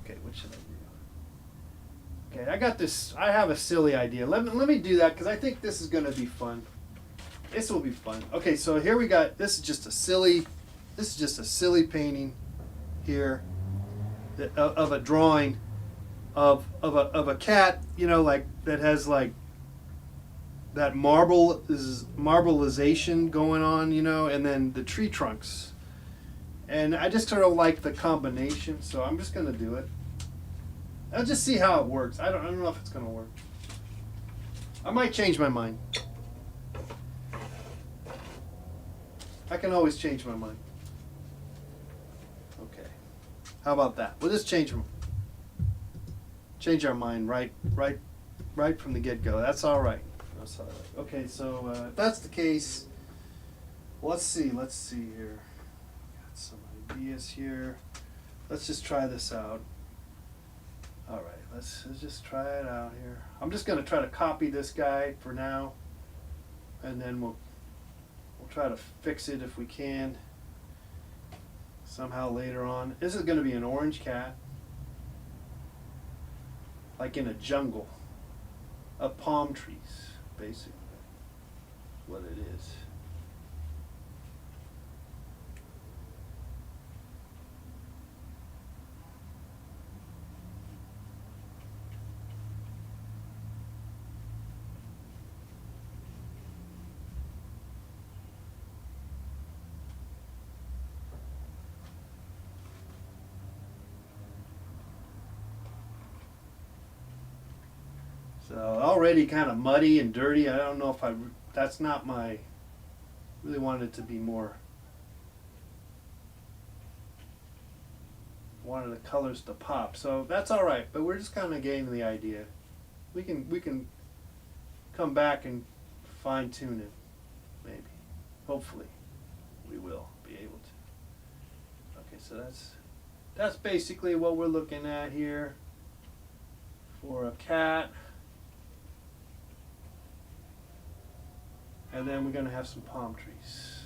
Okay, what should I do? Okay, I got this. I have a silly idea. Let me do that because I think this is going to be fun. This will be fun. Okay, so here we got. This is just a silly painting here of a drawing of a cat, like that has like that marbleization going on, you know, and then the tree trunks. And I just sort of like the combination, so I'm just gonna do it. I'll just see how it works. I don't know if it's gonna work. I might change my mind. I can always change my mind. Okay. How about that? We'll just change our mind right from the get-go. That's all right. That's all right. Okay, so if that's the case, let's see here. Got some ideas here. Let's just try this out. All right, let's just try it out here. I'm just gonna try to copy this guy for now, and then we'll try to fix it if we can somehow later on. This is gonna be an orange cat, like in a jungle of palm trees, basically. What it is. So already kind of muddy and dirty. I don't know if that's not my, really wanted it to be more, wanted the colors to pop. So that's all right, but we're just kind of getting the idea. We can come back and fine tune it, maybe. Hopefully we will be able to. Okay, so that's basically what we're looking at here for a cat. And then we're going to have some palm trees.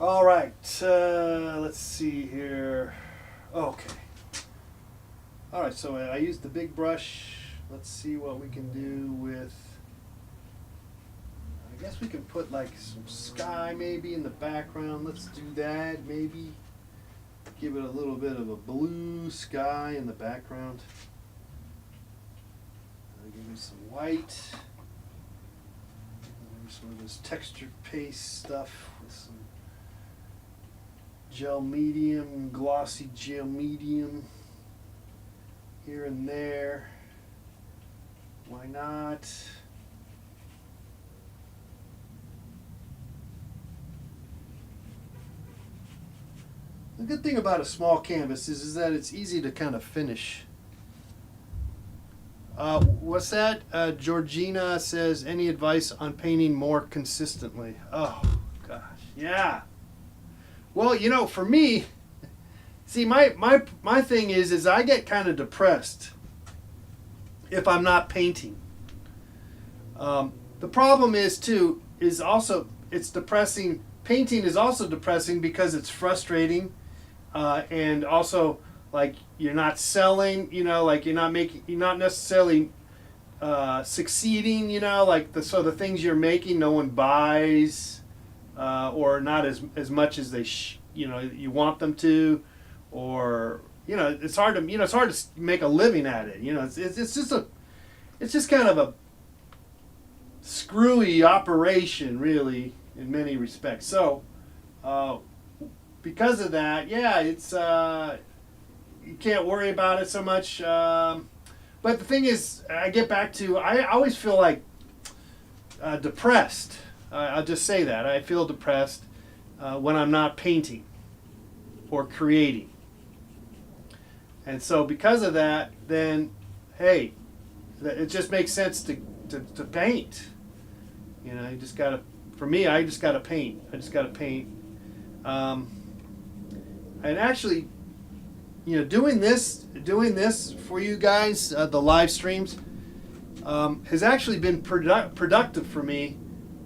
All right, let's see here. Okay. All right, so I used the big brush. Let's see what we can do with, I guess we can put like some sky maybe in the background. Let's do that, maybe. Give it a little bit of a blue sky in the background. Give me some white. Maybe some of this textured paste stuff with some gel medium, glossy gel medium here and there. Why not? The good thing about a small canvas is that it's easy to kind of finish. What's that? Georgina says, any advice on painting more consistently? Oh, gosh. Yeah. Well, you know, for me, see, my thing is I get kind of depressed if I'm not painting. The problem is, too, is also, it's depressing. Painting is also depressing because it's frustrating. And also, like, you're not selling, you know, like you're not necessarily succeeding, you know, like so the things you're making no one buys, or not as much as they you want them to, or you know it's hard to make a living at it, you know. It's just kind of a screwy operation, really, in many respects. So because of that, yeah, it's you can't worry about it so much. But the thing is, I get back to, I always feel like depressed. I'll just say that. I feel depressed when I'm not painting or creating. And so because of that, then, hey, it just makes sense to paint. You know, you just gotta, for me, I just gotta paint. I just gotta paint. Um, and actually, you know, doing this for you guys, the live streams, has actually been productive for me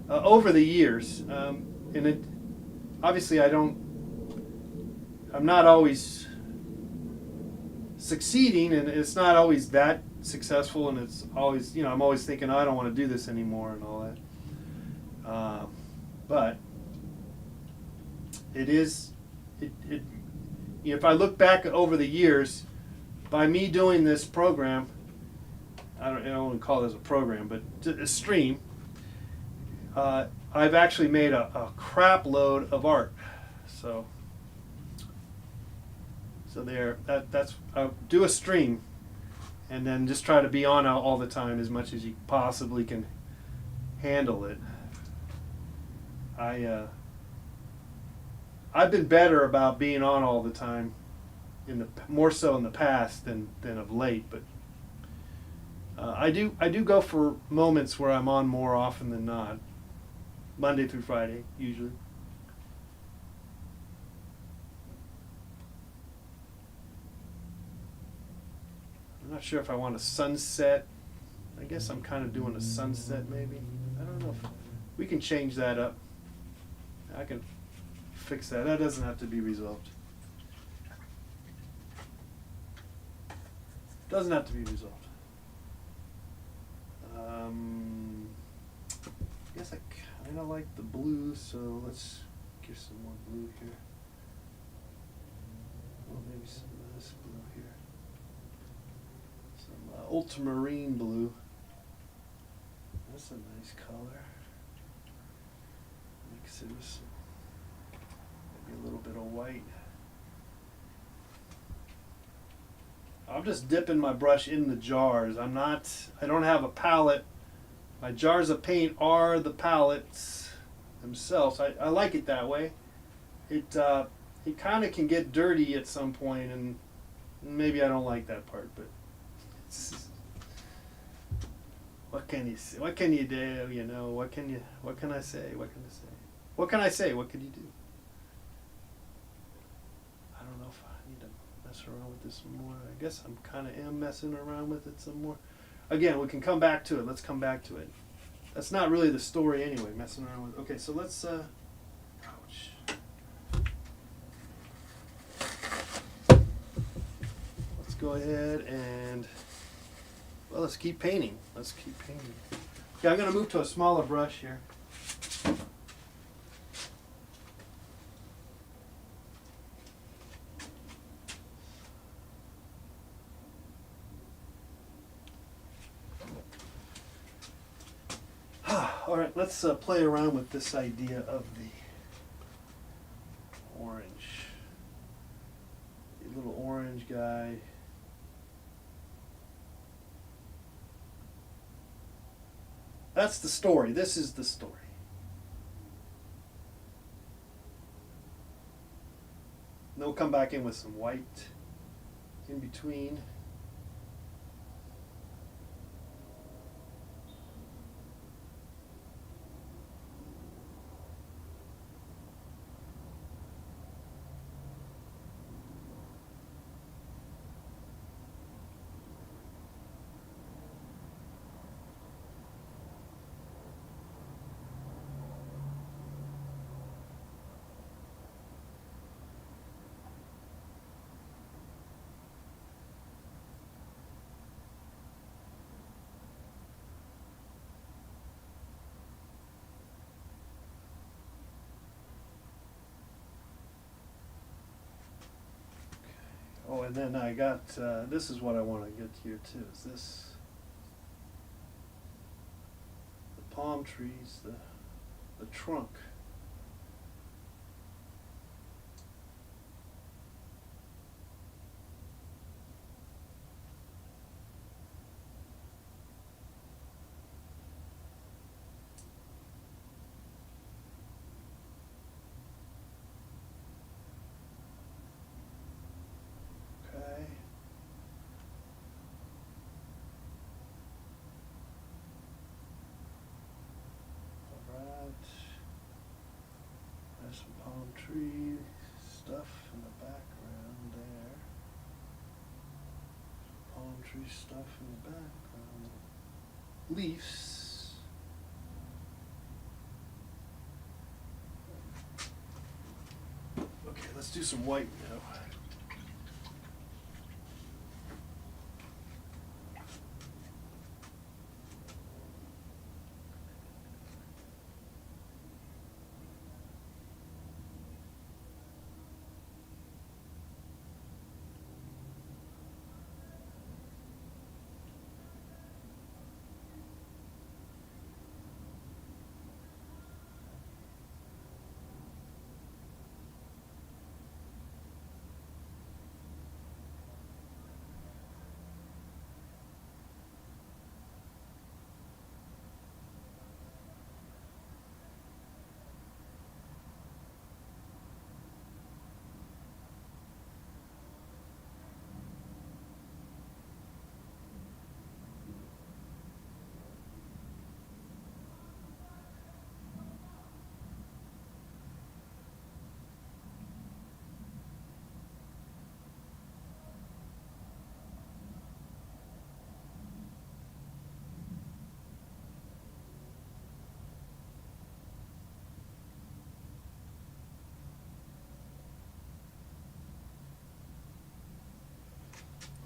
over the years. And it, obviously, I'm not always succeeding, and it's not always that successful, and it's always, you know, I'm always thinking, oh, I don't want to do this anymore and all that. But it is, you know, if I look back over the years, by me doing this program, I don't want to call this a program, but a stream, I've actually made a crap load of art. So there, that's do a stream, and then just try to be on all the time as much as you possibly can handle it. I've been better about being on all the time, more so in the past than of late, but I do go for moments where I'm on more often than not, Monday through Friday usually. I'm not sure if I want a sunset. I guess I'm kind of doing a sunset maybe. I don't know if we can change that up. I can fix that. That doesn't have to be resolved. Doesn't have to be resolved. I guess I kind of like the blue, so let's get some more blue here. Well, maybe some of this blue here. Some ultramarine blue. That's a nice color. Mix it with some, maybe a little bit of white. I'm just dipping my brush in the jars. I don't have a palette. My jars of paint are the palettes themselves. I like it that way. It kind of can get dirty at some point, and maybe I don't like that part, but what can you say? What can you do? You know, what can I say? What can I say? What can I say? What can you do? I don't know if I need to mess around with this some more. I guess I'm kind of messing around with it some more. Again, we can come back to it. Let's come back to it. That's not really the story anyway, messing around with. Okay, so let's, ouch. Let's go ahead and, well, let's keep painting. Let's keep painting. Okay, I'm going to move to a smaller brush here. All right, let's play around with this idea of the orange. The little orange guy. That's the story. This is the story. And then we'll come back in with some white in between. Oh, and then I got, this is what I want to get here too, is this, the palm trees, the trunk. Okay. tree stuff in the background there. Palm tree stuff in the background. Leaves. Okay, let's do some white now.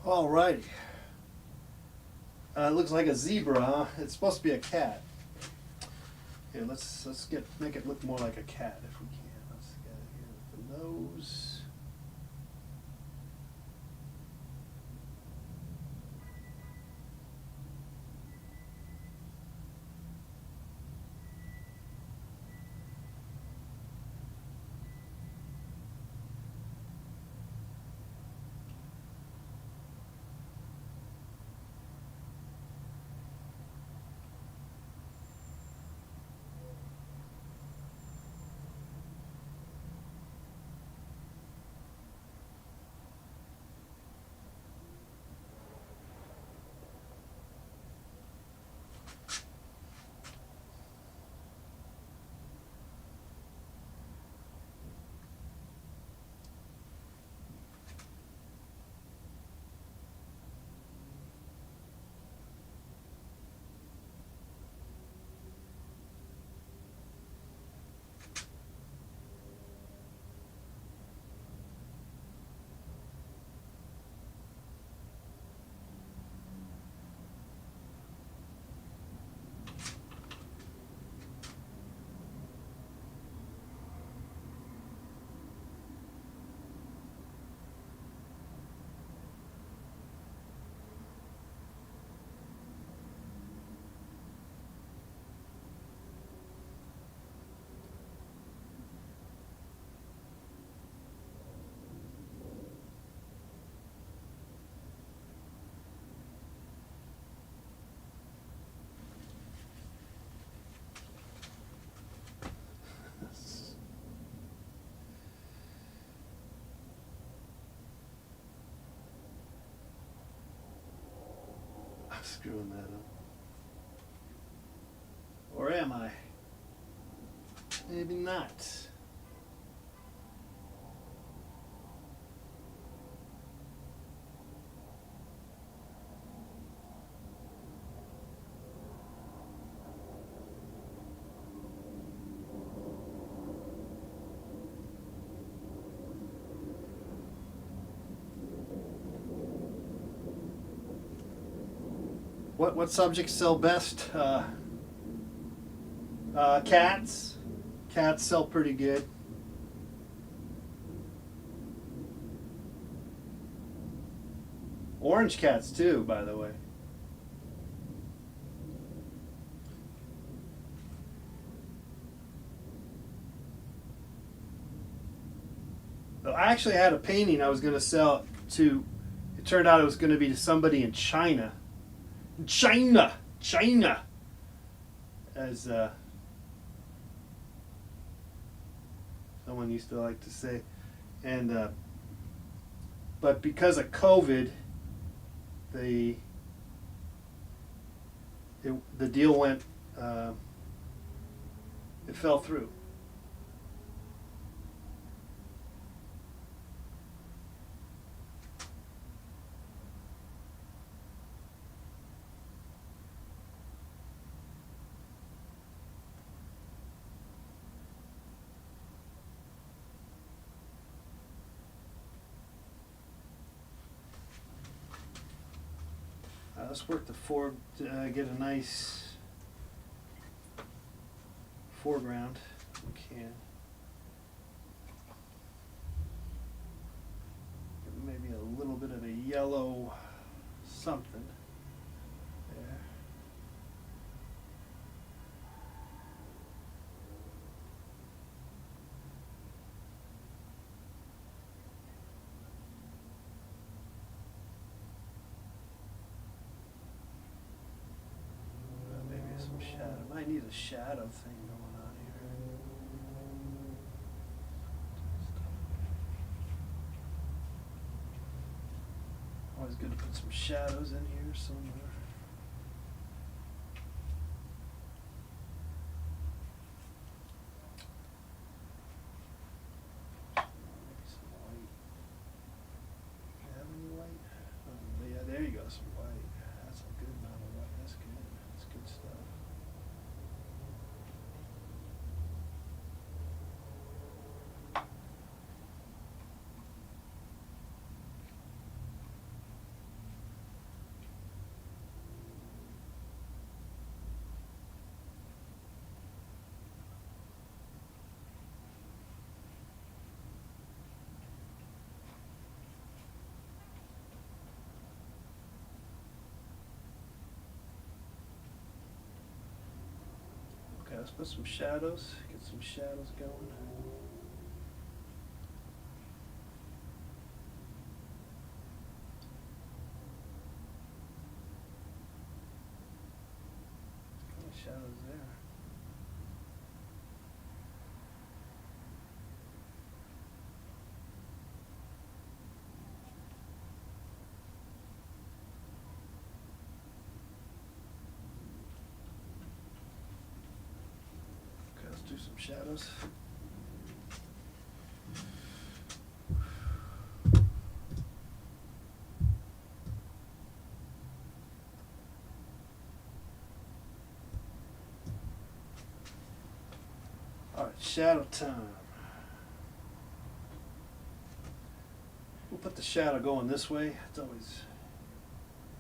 Alrighty. It looks like a zebra, huh? It's supposed to be a cat. Here, let's make it look more like a cat if we can. Let's get it here with the nose. I'm screwing that up. Or am I? Maybe not. What subjects sell best? Cats. Cats sell pretty good. Orange cats too, by the way. I actually had a painting I was going to sell to. It turned out it was going to be to somebody in China. China, as someone used to like to say, and but because of COVID, the deal went, it fell through. let's work the get a nice foreground if we can. Maybe a little bit of a yellow something there. Maybe some shadow. Might need a shadow thing going on here. Always good to put some shadows in here somewhere. Maybe some white. Do you have any white? Oh, yeah, there you go, some white. That's a good amount of white. That's good. That's good stuff. Okay, let's put some shadows, get some shadows going. Kind of shadows there. Okay, let's do some shadows. All right, shadow time. We'll put the shadow going this way. It's always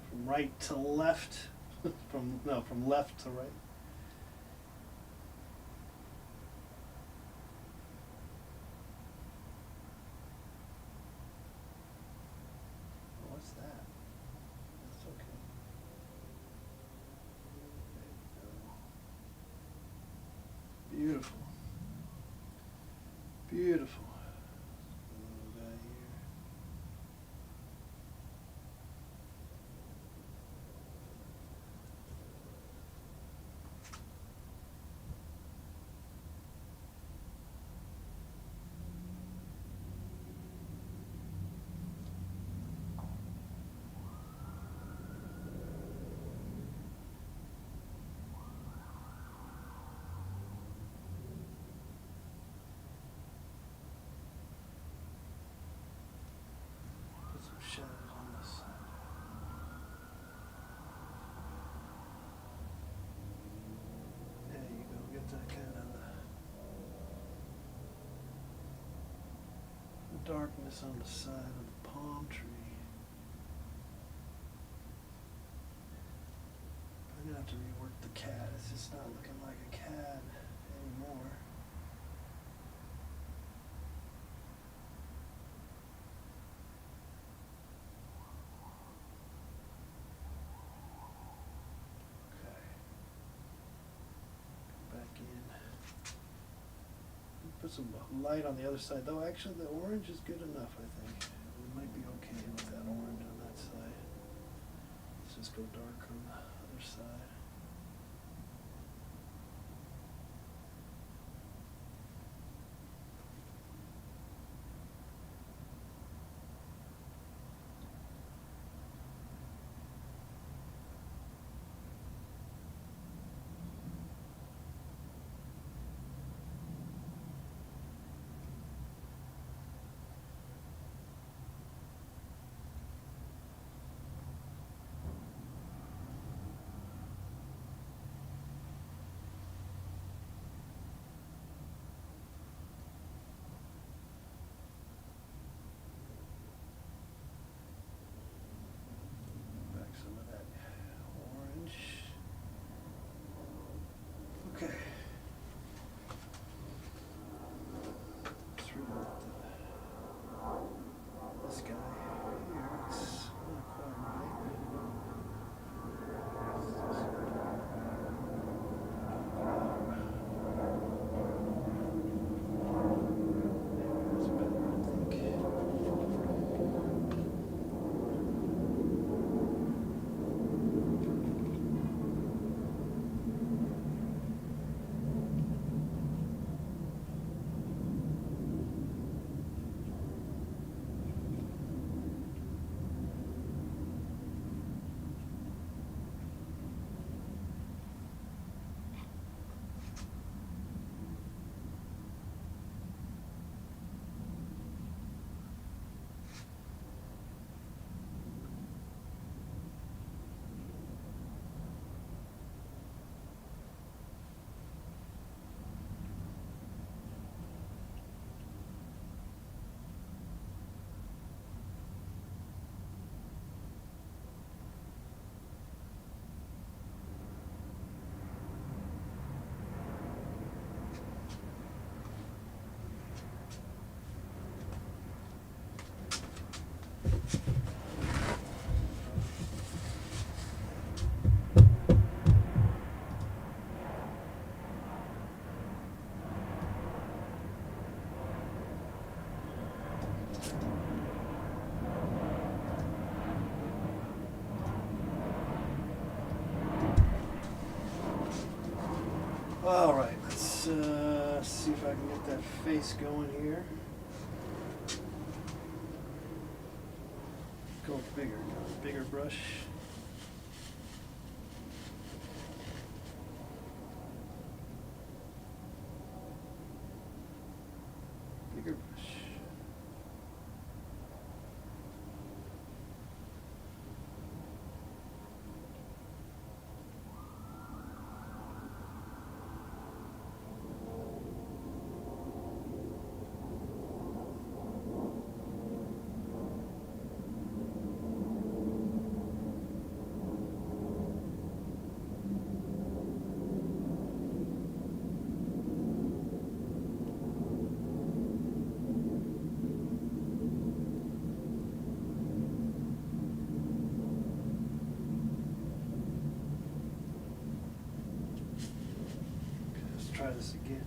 from right to left. from left to right. What's that? That's okay. There you go. Beautiful. Beautiful. Little guy here. Put some shadows on this side. There you go. Get that kind of the darkness on the side of the palm tree. I'm gonna have to rework the cat. It's just not looking like a cat anymore. Okay. Go back in. Put some light on the other side. Though actually the orange is good enough, I think. We might be okay with that orange on that side. Let's just go dark on the other side. I can get that face going here. Go bigger, bigger brush. Bigger brush. Let's try this again.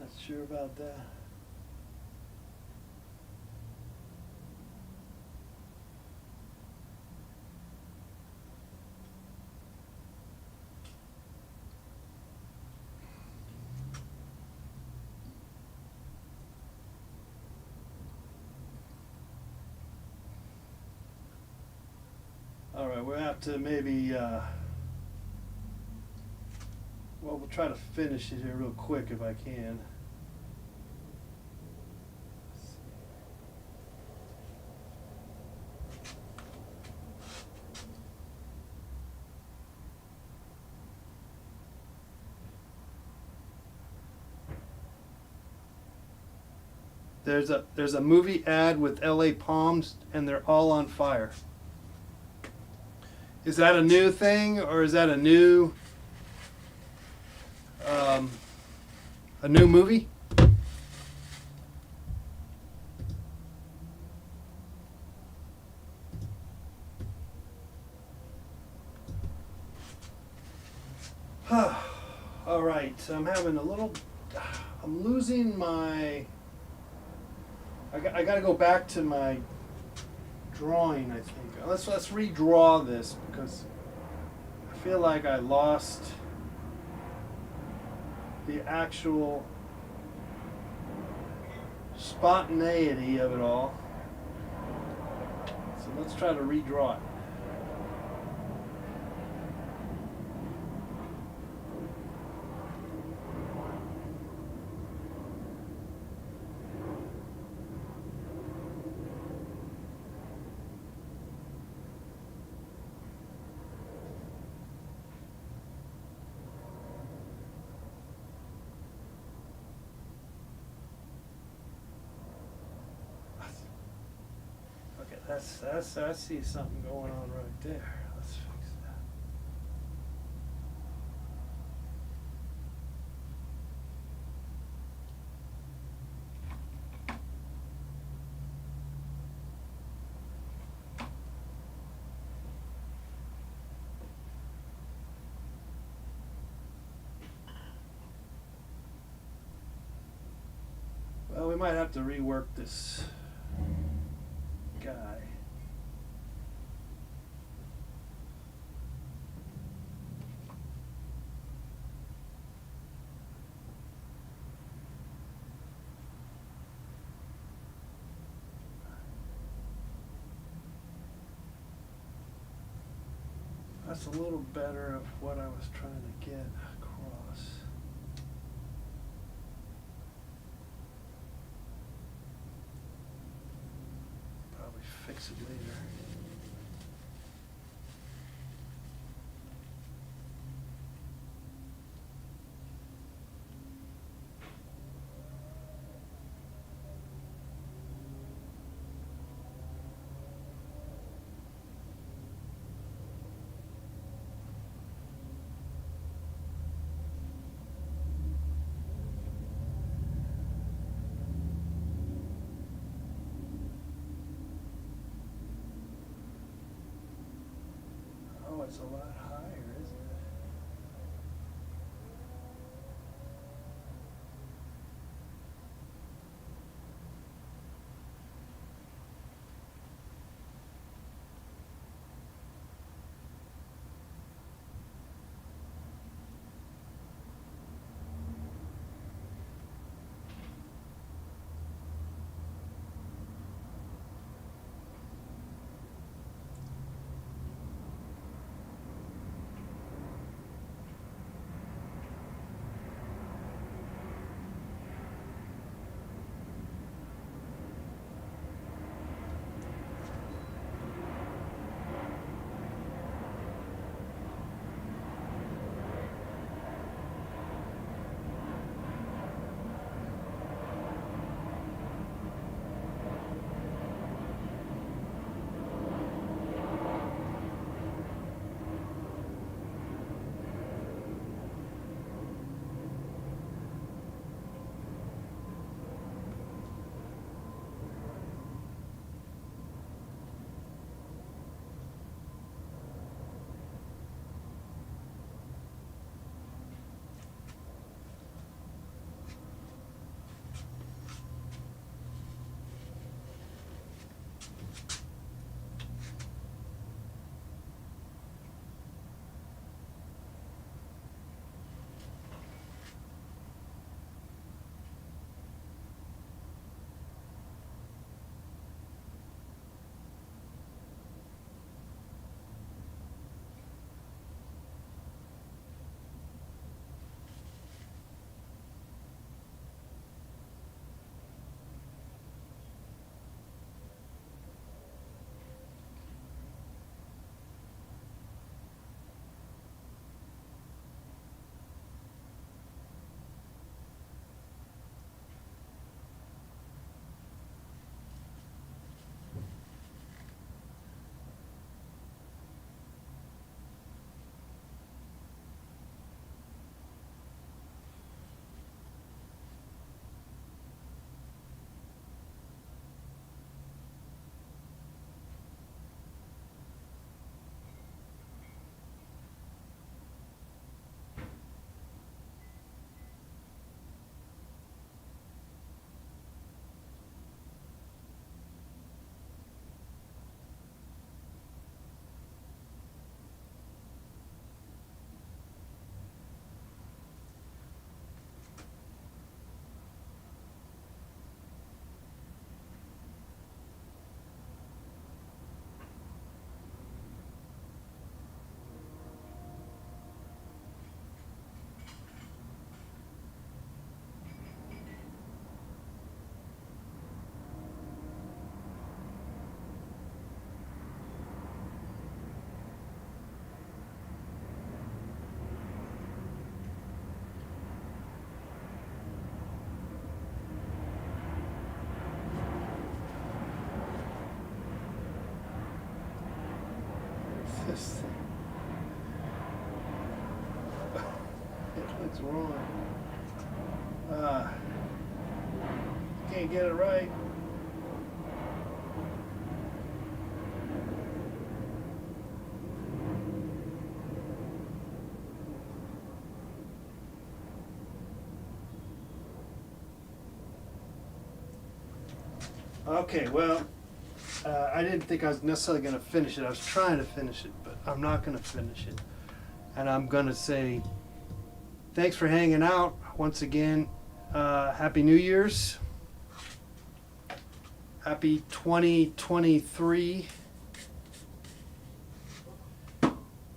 Not sure about that. All right, we'll have to maybe, well, we'll try to finish it here real quick if I can. There's a movie ad with LA Palms and they're all on fire. Is that a new thing or is that a new movie? All right, I'm having a little. I'm losing my. I got to go back to my drawing. I think let's redraw this because I feel like I lost the actual spontaneity of it all. So let's try to redraw it. I see something going on right there. Let's fix that. Well, we might have to rework this guy. That's a little better of what I was trying to get across. Probably fix it later. Oh, it's a lot higher, isn't it? This thing. What's wrong? Can't get it right. Okay, well, I didn't think I was necessarily going to finish it. I was trying to finish it, but I'm not going to finish it. And I'm going to say thanks for hanging out once again. Happy New Year's. Happy 2023.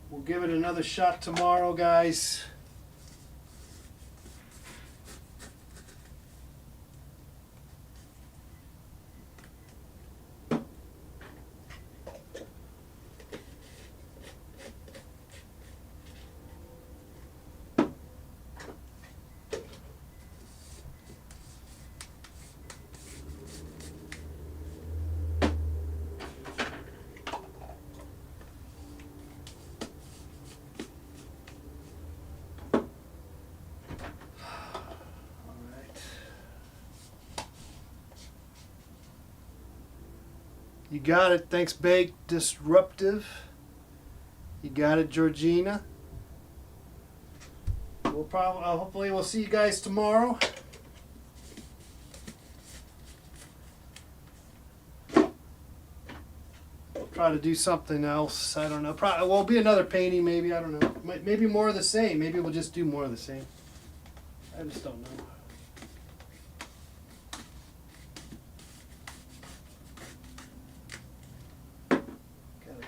We'll give it another shot tomorrow, guys. You got it. Thanks, Bake Disruptive. You got it, Georgina. We'll probably, hopefully, we'll see you guys tomorrow. We'll try to do something else. I don't know. Probably, well, be another painting, maybe. I don't know. Maybe more of the same. Maybe we'll just do more of the same. I just don't know.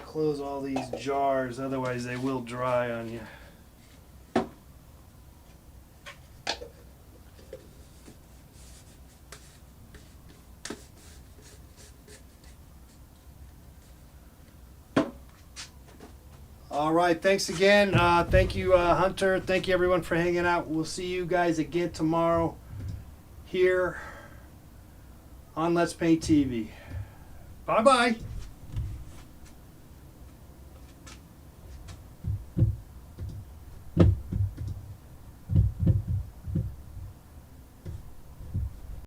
Close all these jars, otherwise they will dry on you. All right, thanks again. Thank you, Hunter. Thank you, everyone, for hanging out. We'll see you guys again tomorrow here on Let's Paint TV. Bye-bye.